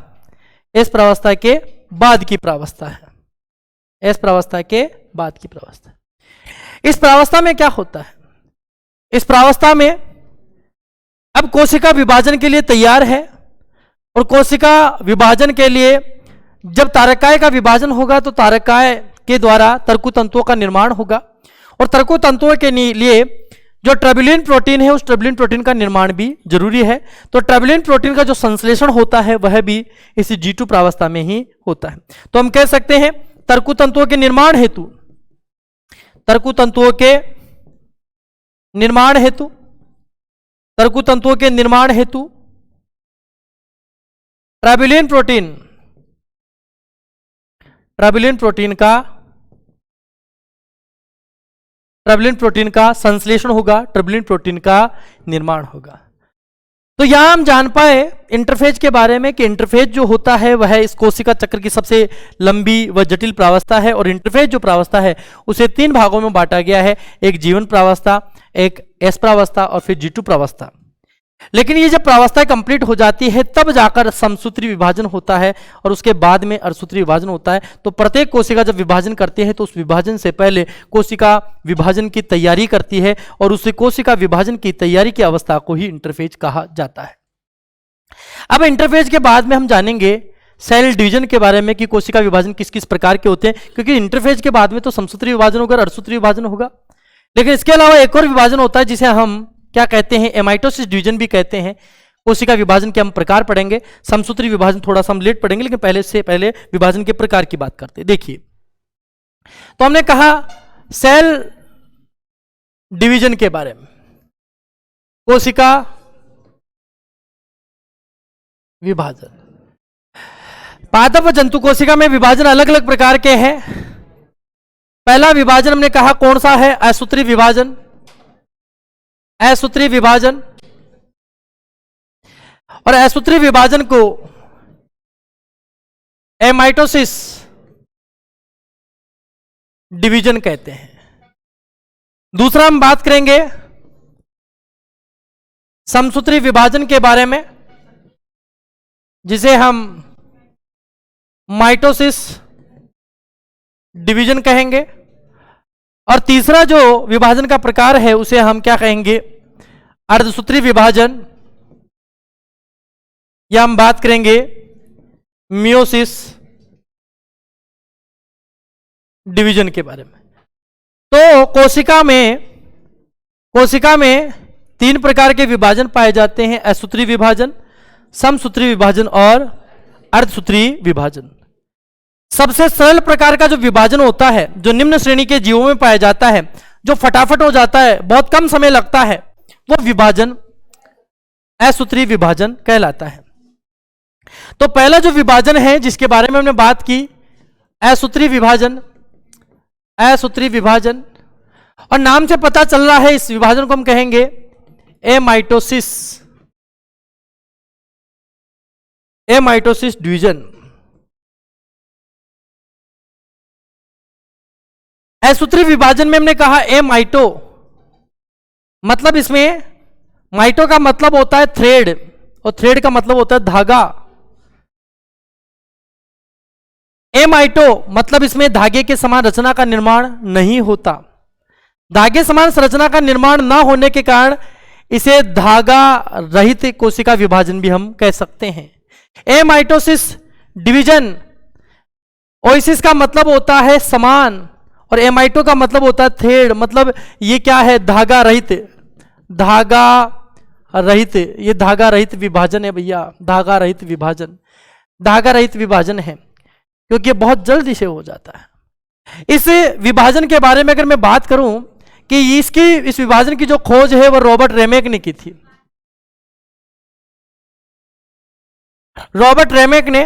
एस प्रावस्था के बाद की प्रावस्था है, एस प्रावस्था के बाद की प्रावस्था। इस प्रावस्था में क्या होता है, इस प्रावस्था में अब कोशिका विभाजन के लिए तैयार है और कोशिका विभाजन के लिए जब तारकाय का विभाजन होगा तो तारकाय के द्वारा तर्कुतंतुओं का निर्माण होगा और तर्कुतंतुओं के लिए जो ट्रैबुलिन प्रोटीन है उस ट्रैबुलिन प्रोटीन का निर्माण भी जरूरी है। तो ट्रैबुलिन प्रोटीन का जो संश्लेषण होता है वह भी इस G2 प्रावस्था में ही होता है। तो हम कह सकते हैं तर्कुतंतुओं के निर्माण हेतु, तर्कुतंतुओं के निर्माण हेतु, तर्कुतंतुओं के निर्माण हेतु ट्रैबुलिन प्रोटीन का संश्लेषण होगा, ट्रैबुलिन प्रोटीन का निर्माण होगा। तो यहां हम जान पाए इंटरफेज के बारे में कि इंटरफेज जो होता है वह इस कोशिका चक्र की सबसे लंबी व जटिल प्रावस्था है और इंटरफेज जो प्रावस्था है उसे 3 भागों में बांटा गया है, एक जीवन प्रावस्था, एक एस प्रावस्था और फिर G2 प्रावस्था। लेकिन ये जब प्रावस्था कंप्लीट हो जाती है तब जाकर समसूत्री विभाजन होता है और उसके बाद में अर्धसूत्री विभाजन होता है। तो प्रत्येक कोशिका जब विभाजन करती है तो उस विभाजन से पहले कोशिका विभाजन की तैयारी करती है और उस कोशिका विभाजन की तैयारी की अवस्था को ही इंटरफेज कहा जाता है। अब इंटरफेज के बाद में हम जानेंगे सेल डिवीजन के बारे में कि कोशिका विभाजन किस किस प्रकार के होते हैं, क्योंकि इंटरफेज के बाद में तो समसूत्री विभाजन होगा, अर्धसूत्री विभाजन होगा। लेकिन इसके अलावा एक और विभाजन होता है जिसे हम क्या कहते हैं, एमाइटोसिस डिवीजन भी कहते हैं। कोशिका विभाजन के हम प्रकार पढ़ेंगे, समसूत्री विभाजन थोड़ा सा हम लेट पढ़ेंगे, लेकिन पहले विभाजन के प्रकार की बात करते हैं। देखिए, तो हमने कहा सेल डिवीजन के बारे में, कोशिका विभाजन। पादप जंतु कोशिका में विभाजन अलग अलग प्रकार के हैं। पहला विभाजन हमने कहा कौन सा है, असूत्री विभाजन, असूत्री विभाजन। और असूत्री विभाजन को एमाइटोसिस डिवीजन कहते हैं। दूसरा हम बात करेंगे समसूत्री विभाजन के बारे में, जिसे हम माइटोसिस डिवीजन कहेंगे। और तीसरा जो विभाजन का प्रकार है उसे हम क्या कहेंगे, अर्धसूत्री विभाजन, या हम बात करेंगे मियोसिस डिवीजन के बारे में। तो कोशिका में 3 प्रकार के विभाजन पाए जाते हैं, असूत्री विभाजन, समसूत्री विभाजन और अर्धसूत्री विभाजन। सबसे सरल प्रकार का जो विभाजन होता है, जो निम्न श्रेणी के जीवों में पाया जाता है, जो फटाफट हो जाता है, बहुत कम समय लगता है, वो विभाजन असूत्री विभाजन कहलाता है। तो पहला जो विभाजन है जिसके बारे में हमने बात की, असूत्री विभाजन। असूत्री विभाजन, और नाम से पता चल रहा है इस विभाजन को हम कहेंगे एमाइटोसिस, एमाइटोसिस डिवीजन। असूत्री विभाजन में हमने कहा एमाइटो, मतलब इसमें माइटो का मतलब होता है थ्रेड, और थ्रेड का मतलब होता है धागा। एमाइटो मतलब इसमें धागे के समान रचना का निर्माण नहीं होता। धागे समान संरचना का निर्माण ना होने के कारण इसे धागा रहित कोशिका विभाजन भी हम कह सकते हैं। एमाइटोसिस डिवीजन, ओइसिस का मतलब होता है समान, और एमाइटो का मतलब होता है थ्रेड, मतलब ये क्या है, धागा रहित। धागा रहित, ये धागा रहित विभाजन है भैया, धागा रहित विभाजन, धागा रहित विभाजन है, क्योंकि बहुत जल्दी से हो जाता है। इस विभाजन के बारे में अगर मैं बात करूं कि इस विभाजन की जो खोज है वो रॉबर्ट रेमेक ने की थी। रॉबर्ट रेमेक ने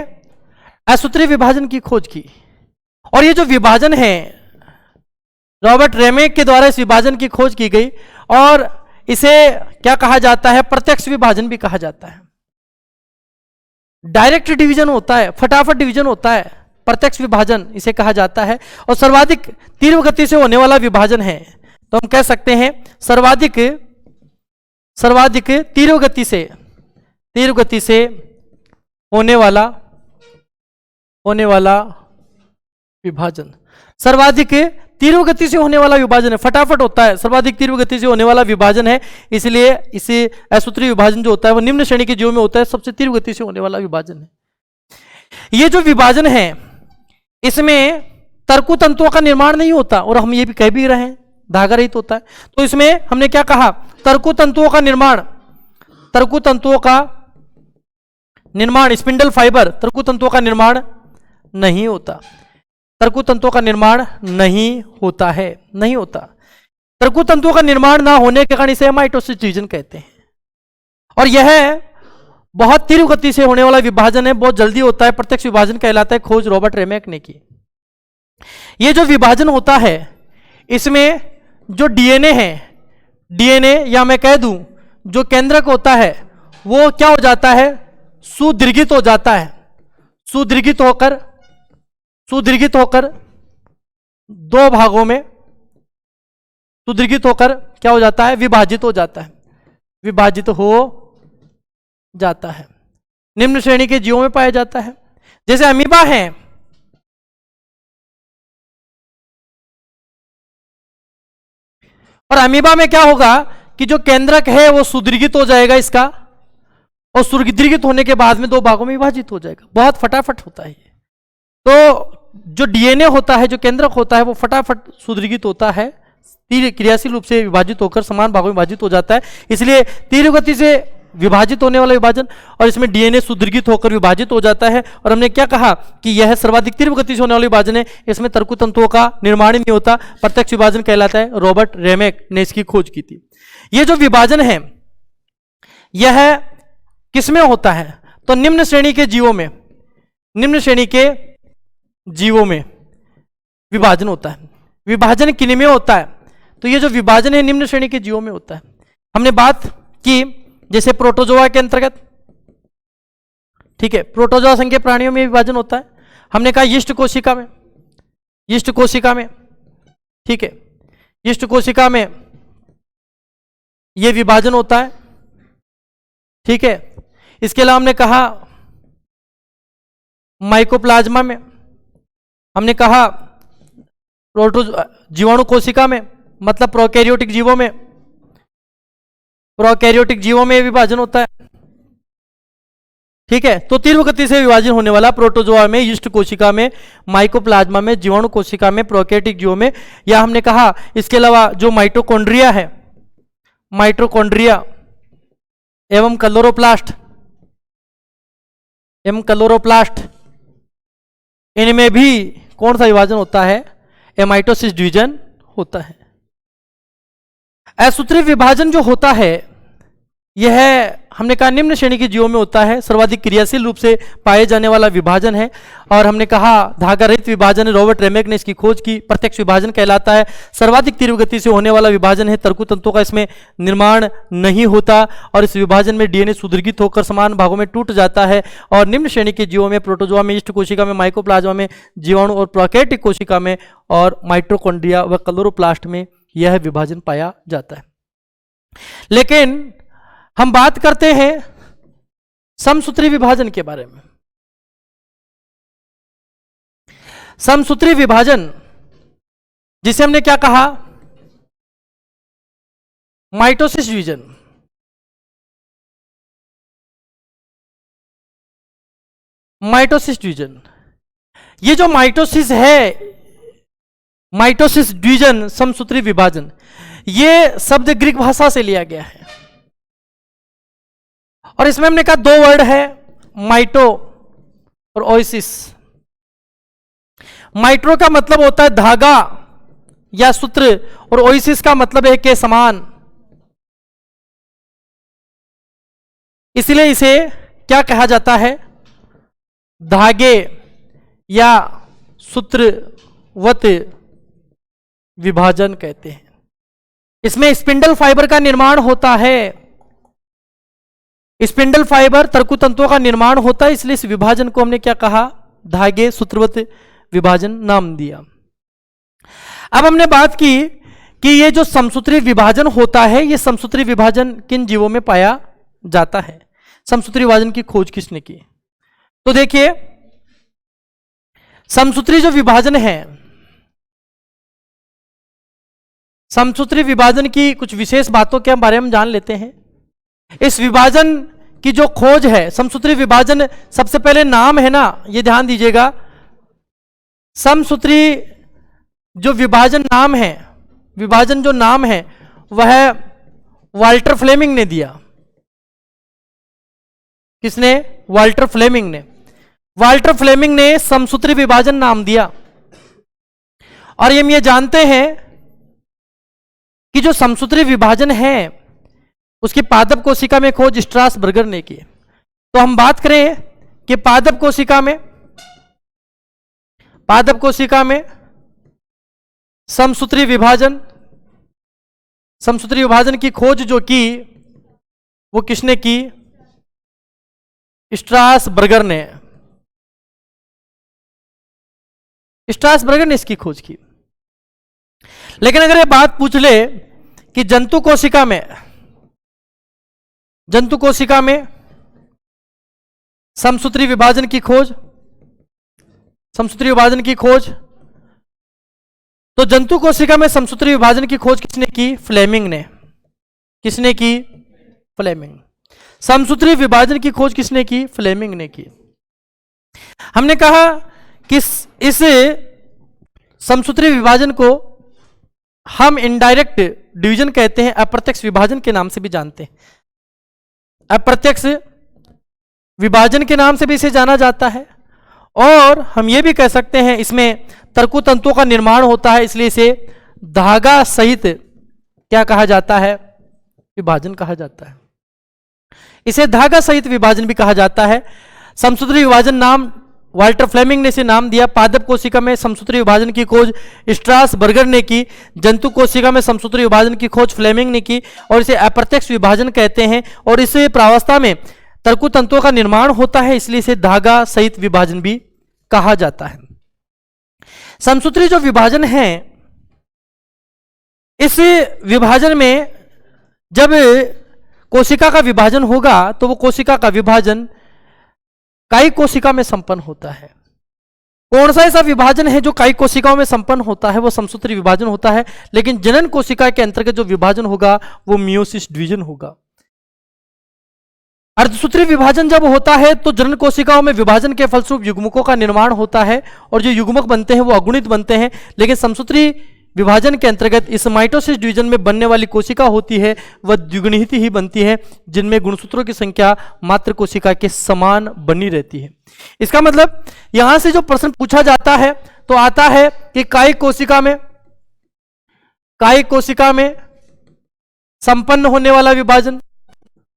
असूत्री विभाजन की खोज की, और ये जो विभाजन है रॉबर्ट रेमेक के द्वारा इस विभाजन की खोज की गई, और इसे क्या कहा जाता है, प्रत्यक्ष विभाजन भी कहा जाता है। डायरेक्ट डिवीजन होता है, फटाफट डिवीजन होता है, प्रत्यक्ष विभाजन इसे कहा जाता है, और सर्वाधिक तीव्र गति से होने वाला विभाजन है। तो हम कह सकते हैं सर्वाधिक तीव्र गति से होने वाला विभाजन, सर्वाधिक तीव्र गति से होने वाला विभाजन है, फटाफट होता है, सर्वाधिक तीव्र गति से होने वाला विभाजन है। इसलिए इसे असूत्री विभाजन जो होता है वो निम्न श्रेणी के जीवों में होता है, सबसे तीव्र गति से होने वाला विभाजन है। ये जो विभाजन है इसमें तर्कु तंतुओं का निर्माण नहीं होता, और हम ये भी कह भी रहे हैं धागा रहित होता है। तो इसमें हमने क्या कहा, तर्कु तंतुओं का निर्माण स्पिंडल फाइबर, तर्कु तंतुओं का निर्माण नहीं होता, तर्कु तंतुओं का निर्माण नहीं होता है, नहीं होता। तर्कु तंतुओं का निर्माण ना होने के कारण इसे एमाइटोसिस डिवीजन कहते हैं। और यह बहुत तीव्र गति से होने वाला विभाजन है, बहुत जल्दी होता है, प्रत्यक्ष विभाजन कहलाता है, खोज रॉबर्ट रेमेक ने की। ये जो विभाजन होता है इसमें जो डीएनए है, डीएनए या मैं कह दूं जो केंद्रक होता है वो क्या हो जाता है, सुदीर्घित हो जाता है, सुदीर्घित होकर 2 भागों में सुदीर्घित होकर क्या हो जाता है, विभाजित हो जाता है, विभाजित हो जाता है। निम्न श्रेणी के जीवों में पाया जाता है, जैसे अमीबा है। और अमीबा में क्या होगा कि जो केंद्रक है वो सुदीर्घित हो जाएगा इसका, और सुदीर्घित होने के बाद में 2 भागों में विभाजित हो जाएगा, बहुत फटाफट होता है। तो जो डीएनए होता है, जो केंद्रक होता है, वो फटाफट सुदीर्घित होता है, तीव्र क्रियाशील रूप से विभाजित होकर समान भागों में विभाजित हो जाता है। इसलिए तीव्र गति से विभाजित होने वाला विभाजन, और इसमें डीएनए सुदीर्घित होकर विभाजित हो जाता है। और हमने क्या कहा कि यह सर्वाधिक तीव्र गति से होने वाला विभाजन है, इसमें तर्कु तंतुओं का निर्माण नहीं होता, प्रत्यक्ष विभाजन कहलाता है। रॉबर्ट रेमेक ने इसकी खोज की थी। यह जो विभाजन है यह किसमें होता है, तो निम्न श्रेणी के जीवों में विभाजन होता है। विभाजन किन में होता है, तो ये जो विभाजन है निम्न श्रेणी के जीवों में होता है। हमने बात की जैसे प्रोटोजोआ के अंतर्गत, ठीक है, प्रोटोजोआ संघीय प्राणियों में विभाजन होता है। हमने कहा यीस्ट कोशिका में, ठीक है, यीस्ट कोशिका में यह विभाजन होता है, ठीक है। इसके अलावा हमने कहा माइकोप्लाज्मा में, हमने कहा जीवाणु कोशिका में, मतलब प्रोकैरियोटिक जीवों में, प्रोकैरियोटिक जीवों में विभाजन होता है। ठीक है, तो तीव्र गति से विभाजन होने वाला प्रोटोजोआ में, यीस्ट कोशिका में, माइकोप्लाज्मा में, जीवाणु कोशिका में, प्रोकैरियोटिक जीवों में, या हमने कहा इसके अलावा जो माइटोकॉन्ड्रिया है, माइटोकॉन्ड्रिया एवं क्लोरोप्लास्ट, इनमें भी कौन सा विभाजन होता है? माइटोसिस डिवीजन होता है। असूत्रीय विभाजन जो होता है यह हमने कहा निम्न श्रेणी के जीवों में होता है, सर्वाधिक क्रियाशील रूप से पाए जाने वाला विभाजन है। और हमने कहा धागा रहित विभाजन, रॉबर्ट रेमेक ने इसकी खोज की, प्रत्यक्ष विभाजन कहलाता है। सर्वाधिक तीव्र गति से होने वाला विभाजन है, तर्कु तंतुओं का इसमें निर्माण नहीं होता और इस विभाजन में डीएनए सुदृढ़ित होकर समान भागों में टूट जाता है। और निम्न श्रेणी के जीवों में, प्रोटोजोआ में, यीस्ट कोशिका में, माइकोप्लाज्मा में, जीवाणु और प्रोकैरियोटिक कोशिका में और माइटोकॉन्ड्रिया व क्लोरोप्लास्ट में यह विभाजन पाया जाता है। लेकिन हम बात करते हैं समसूत्री विभाजन के बारे में। समसूत्री विभाजन जिसे हमने क्या कहा? Mitosis division. माइटोसिस डिवीजन, ये जो माइटोसिस है, माइटोसिस डिवीजन, समसूत्री विभाजन, ये शब्द ग्रीक भाषा से लिया गया है और इसमें हमने कहा दो वर्ड है, माइटो और ओएसिस। माइट्रो का मतलब होता है धागा या सूत्र और ओएसिस का मतलब है के समान। इसलिए इसे क्या कहा जाता है? धागे या सूत्रवत विभाजन कहते हैं। इसमें स्पिंडल फाइबर का निर्माण होता है, स्पिंडल फाइबर तर्कु तंतुओं का निर्माण होता है, इसलिए इस विभाजन को हमने क्या कहा? धागे सूत्रवत विभाजन नाम दिया। अब हमने बात की कि ये जो समसूत्री विभाजन होता है, ये समसूत्री विभाजन किन जीवों में पाया जाता है? समसूत्री विभाजन की खोज किसने की? तो देखिए, समसूत्री जो विभाजन है, समसूत्री विभाजन की कुछ विशेष बातों के बारे में जान लेते हैं। इस विभाजन की जो खोज है, समसूत्री विभाजन, सबसे पहले नाम है ना, ये ध्यान दीजिएगा। समसूत्री जो विभाजन नाम है, विभाजन जो नाम है वह वाल्टर फ्लेमिंग ने दिया। किसने? वाल्टर फ्लेमिंग ने। वाल्टर फ्लेमिंग ने समसूत्री विभाजन नाम दिया। और हम ये जानते हैं कि जो समसूत्री विभाजन है उसकी पादप कोशिका में खोज स्ट्रासबर्गर ने की। तो हम बात करें कि पादप कोशिका में समसूत्री विभाजन की खोज जो की वो किसने की? स्ट्रासबर्गर ने। स्ट्रासबर्गर ने इसकी खोज की। लेकिन अगर ये बात पूछ ले कि जंतु कोशिका में समसूत्री विभाजन की खोज, तो जंतु कोशिका में समसूत्री विभाजन की खोज किसने की? फ्लेमिंग ने। किसने की? फ्लेमिंग। समसूत्री विभाजन की खोज किसने की? फ्लेमिंग ने की। हमने कहा कि इस समसूत्री विभाजन को हम इनडायरेक्ट डिवीजन कहते हैं, अप्रत्यक्ष विभाजन के नाम से भी जानते हैं। अप्रत्यक्ष विभाजन के नाम से भी इसे जाना जाता है। और हम ये भी कह सकते हैं इसमें तर्कु तंतुओं का निर्माण होता है, इसलिए इसे धागा सहित क्या कहा जाता है? विभाजन कहा जाता है। इसे धागा सहित विभाजन भी कहा जाता है। समसूत्री विभाजन नाम वाल्टर फ्लेमिंग ने इसे नाम दिया। पादप कोशिका में समसूत्री विभाजन की खोज स्ट्रासबर्गर ने की। जंतु कोशिका में समसूत्री विभाजन की खोज फ्लेमिंग ने की और इसे अप्रत्यक्ष विभाजन कहते हैं। और इसे प्रावस्था में तर्कु तंतुओं का निर्माण होता है, इसलिए इसे धागा सहित विभाजन भी कहा जाता है। समसूत्री जो विभाजन है, इस विभाजन में जब कोशिका का विभाजन होगा तो वो कोशिका का विभाजन कायिक कोशिका में संपन्न होता है। कौन सा ऐसा विभाजन है जो कायिक कोशिकाओं में संपन्न होता है? वो समसूत्री विभाजन होता है। लेकिन जनन कोशिका के अंतर्गत जो विभाजन होगा वो मियोसिस डिवीजन होगा। अर्धसूत्री विभाजन जब होता है तो जनन कोशिकाओं में विभाजन के फलस्वरूप युग्मकों का निर्माण होता है और जो युग्मक बनते हैं वो अगुणित बनते हैं। लेकिन समसूत्री विभाजन के अंतर्गत इस माइटोसिस डिवीजन में बनने वाली कोशिका होती है वह द्विगुणित ही बनती है, जिनमें गुणसूत्रों की संख्या मात्र कोशिका के समान बनी रहती है। इसका मतलब यहां से जो प्रश्न पूछा जाता है तो आता है कि कायिक कोशिका में संपन्न होने वाला विभाजन,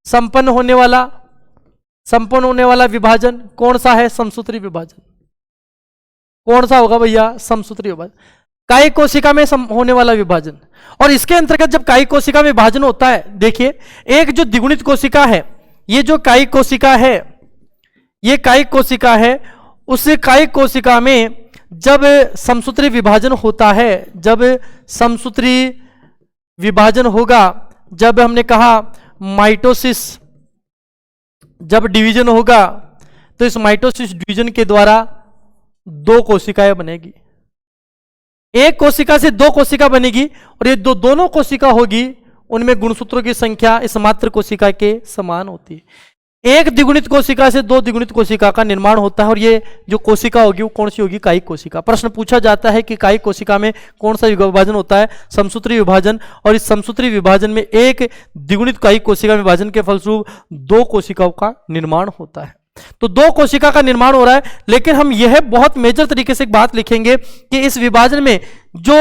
संपन्न होने वाला विभाजन कौन सा है? समसूत्री विभाजन। कौन सा होगा भैया? समसूत्री विभाजन। कायिक कोशिका में होने वाला विभाजन। और इसके अंतर्गत जब कायिक कोशिका में विभाजन होता है, देखिए एक जो द्विगुणित कोशिका है, ये जो कायिक कोशिका है, ये कायिक कोशिका है, उस कायिक कोशिका में जब समसूत्री विभाजन होता है, जब समसूत्री विभाजन होगा, जब हमने कहा माइटोसिस जब डिवीजन होगा तो इस माइटोसिस डिवीजन के द्वारा दो कोशिकाएं बनेगी। एक कोशिका से दो कोशिका बनेगी और ये दोनों कोशिका होगी, उनमें गुणसूत्रों की संख्या इस मात्र कोशिका के समान होती है। एक द्विगुणित कोशिका से दो द्विगुणित कोशिका का निर्माण होता है और ये जो कोशिका होगी वो कौन सी होगी? कायिक कोशिका। प्रश्न पूछा जाता है कि कायिक कोशिका में कौन सा विभाजन होता है? समसूत्री विभाजन। और इस समसूत्री विभाजन में एक द्विगुणित कायिक कोशिका विभाजन के फलस्वरूप दो कोशिकाओं का निर्माण होता है। तो दो कोशिका का निर्माण हो रहा है। लेकिन हम यह बहुत मेजर तरीके से एक बात लिखेंगे कि इस विभाजन में जो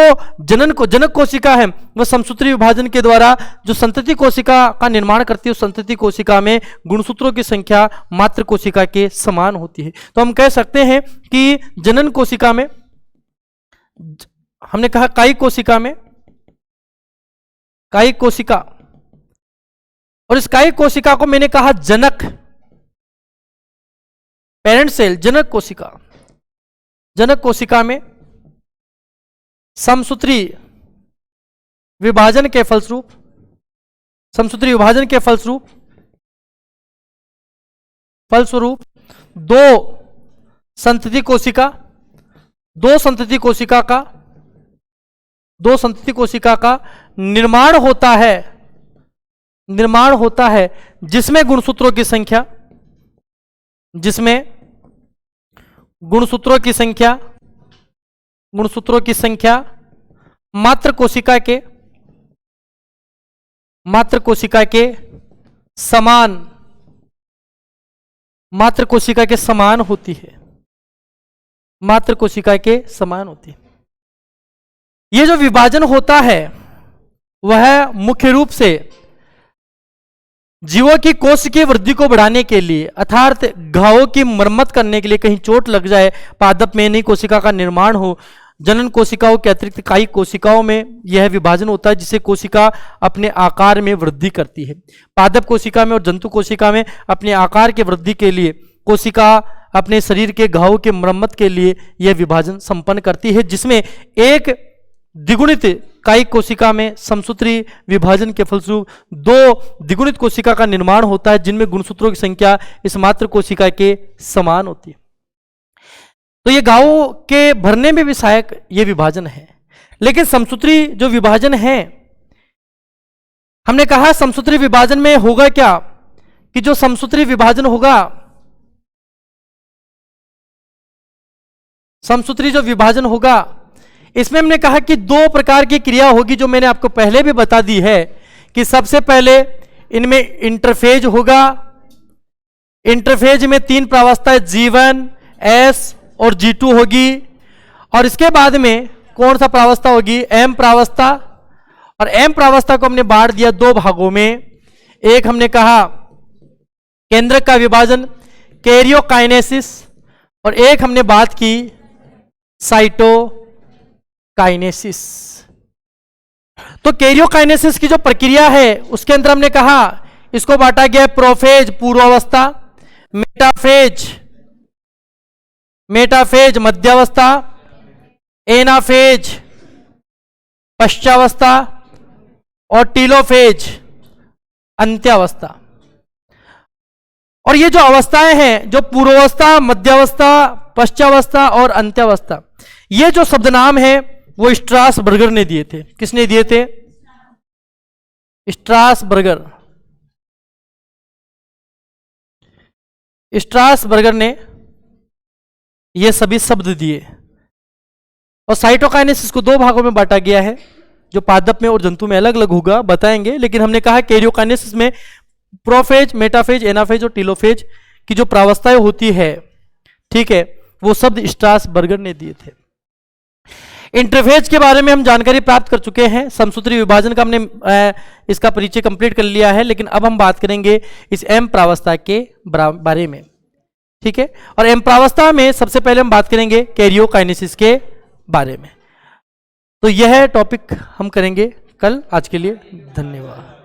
जनक कोशिका है वह समसूत्री विभाजन के द्वारा जो संतति कोशिका का निर्माण करती है, उस संतति कोशिका में गुणसूत्रों की संख्या मात्र कोशिका के समान होती है। तो हम कह सकते हैं कि जनन कोशिका में, हमने कहा कायिक कोशिका, और इस कायिक कोशिका को मैंने कहा जनक, पेरेंट सेल, जनक कोशिका में समसूत्री विभाजन के फलस्वरूप दो संतति कोशिका का निर्माण होता है जिसमें गुणसूत्रों की संख्या मात्र कोशिका के समान होती है। यह जो विभाजन होता है वह मुख्य रूप से जीवों की कोश की वृद्धि को बढ़ाने के लिए, अर्थात घावों की मरम्मत करने के लिए, कहीं चोट लग जाए, पादप में नई कोशिका का निर्माण हो। जनन कोशिकाओं के अतिरिक्त कायिक कोशिकाओं में यह विभाजन होता है जिससे कोशिका अपने आकार में वृद्धि करती है। पादप कोशिका में और जंतु कोशिका में अपने आकार के वृद्धि के लिए कोशिका अपने शरीर के घावों के मरम्मत के लिए यह विभाजन संपन्न करती है, जिसमें एक द्विगुणित कायिक कोशिका में समसूत्री विभाजन के फलस्वरूप दो द्विगुणित कोशिका का निर्माण होता है, जिनमें गुणसूत्रों की संख्या इस मात्र कोशिका के समान होती है। तो ये घावों के भरने में भी सहायक ये विभाजन है। लेकिन समसूत्री जो विभाजन है, हमने कहा समसूत्री विभाजन में होगा क्या कि जो समसूत्री विभाजन होगा, समसूत्री जो विभाजन होगा, इसमें हमने कहा कि दो प्रकार की क्रिया होगी, जो मैंने आपको पहले भी बता दी है कि सबसे पहले इनमें इंटरफेज होगा। इंटरफेज में तीन प्रावस्थाएं G1, S और G2 होगी। और इसके बाद में कौन सा प्रावस्था होगी? M प्रावस्था। और M प्रावस्था को हमने बांट दिया दो भागों में। एक हमने कहा केंद्रक का विभाजन, कैरियोकाइनेसिस, और एक हमने बात की साइटोकाइनेसिस। तो कैरियोकाइनेसिस की जो प्रक्रिया है उसके अंदर हमने कहा इसको बांटा गया प्रोफेज पूर्वावस्था, मेटाफेज मध्यावस्था, एनाफेज पश्चावस्था और टीलोफेज अंत्यावस्था। और ये जो अवस्थाएं हैं, जो पूर्वावस्था, मध्यावस्था, पश्चावस्था और अंत्यावस्था, ये जो शब्द नाम है वो स्ट्रासबर्गर ने दिए थे। किसने दिए थे? स्ट्रासबर्गर। स्ट्रासबर्गर ने ये सभी शब्द दिए। और साइटोकाइनेसिस को दो भागों में बांटा गया है, जो पादप में और जंतु में अलग अलग होगा, बताएंगे। लेकिन हमने कहा कैरियोकाइनेसिस में प्रोफेज, मेटाफेज, एनाफेज और टीलोफेज की जो प्रावस्थाएं होती है, ठीक है, वो शब्द स्ट्रासबर्गर ने दिए थे। इंटरफेज के बारे में हम जानकारी प्राप्त कर चुके हैं, समसूत्री विभाजन का हमने इसका परिचय कंप्लीट कर लिया है। लेकिन अब हम बात करेंगे इस एम प्रावस्था के बारे में, ठीक है। और एम प्रावस्था में सबसे पहले हम बात करेंगे कैरियोकाइनेसिस के बारे में। तो यह टॉपिक हम करेंगे कल। आज के लिए धन्यवाद।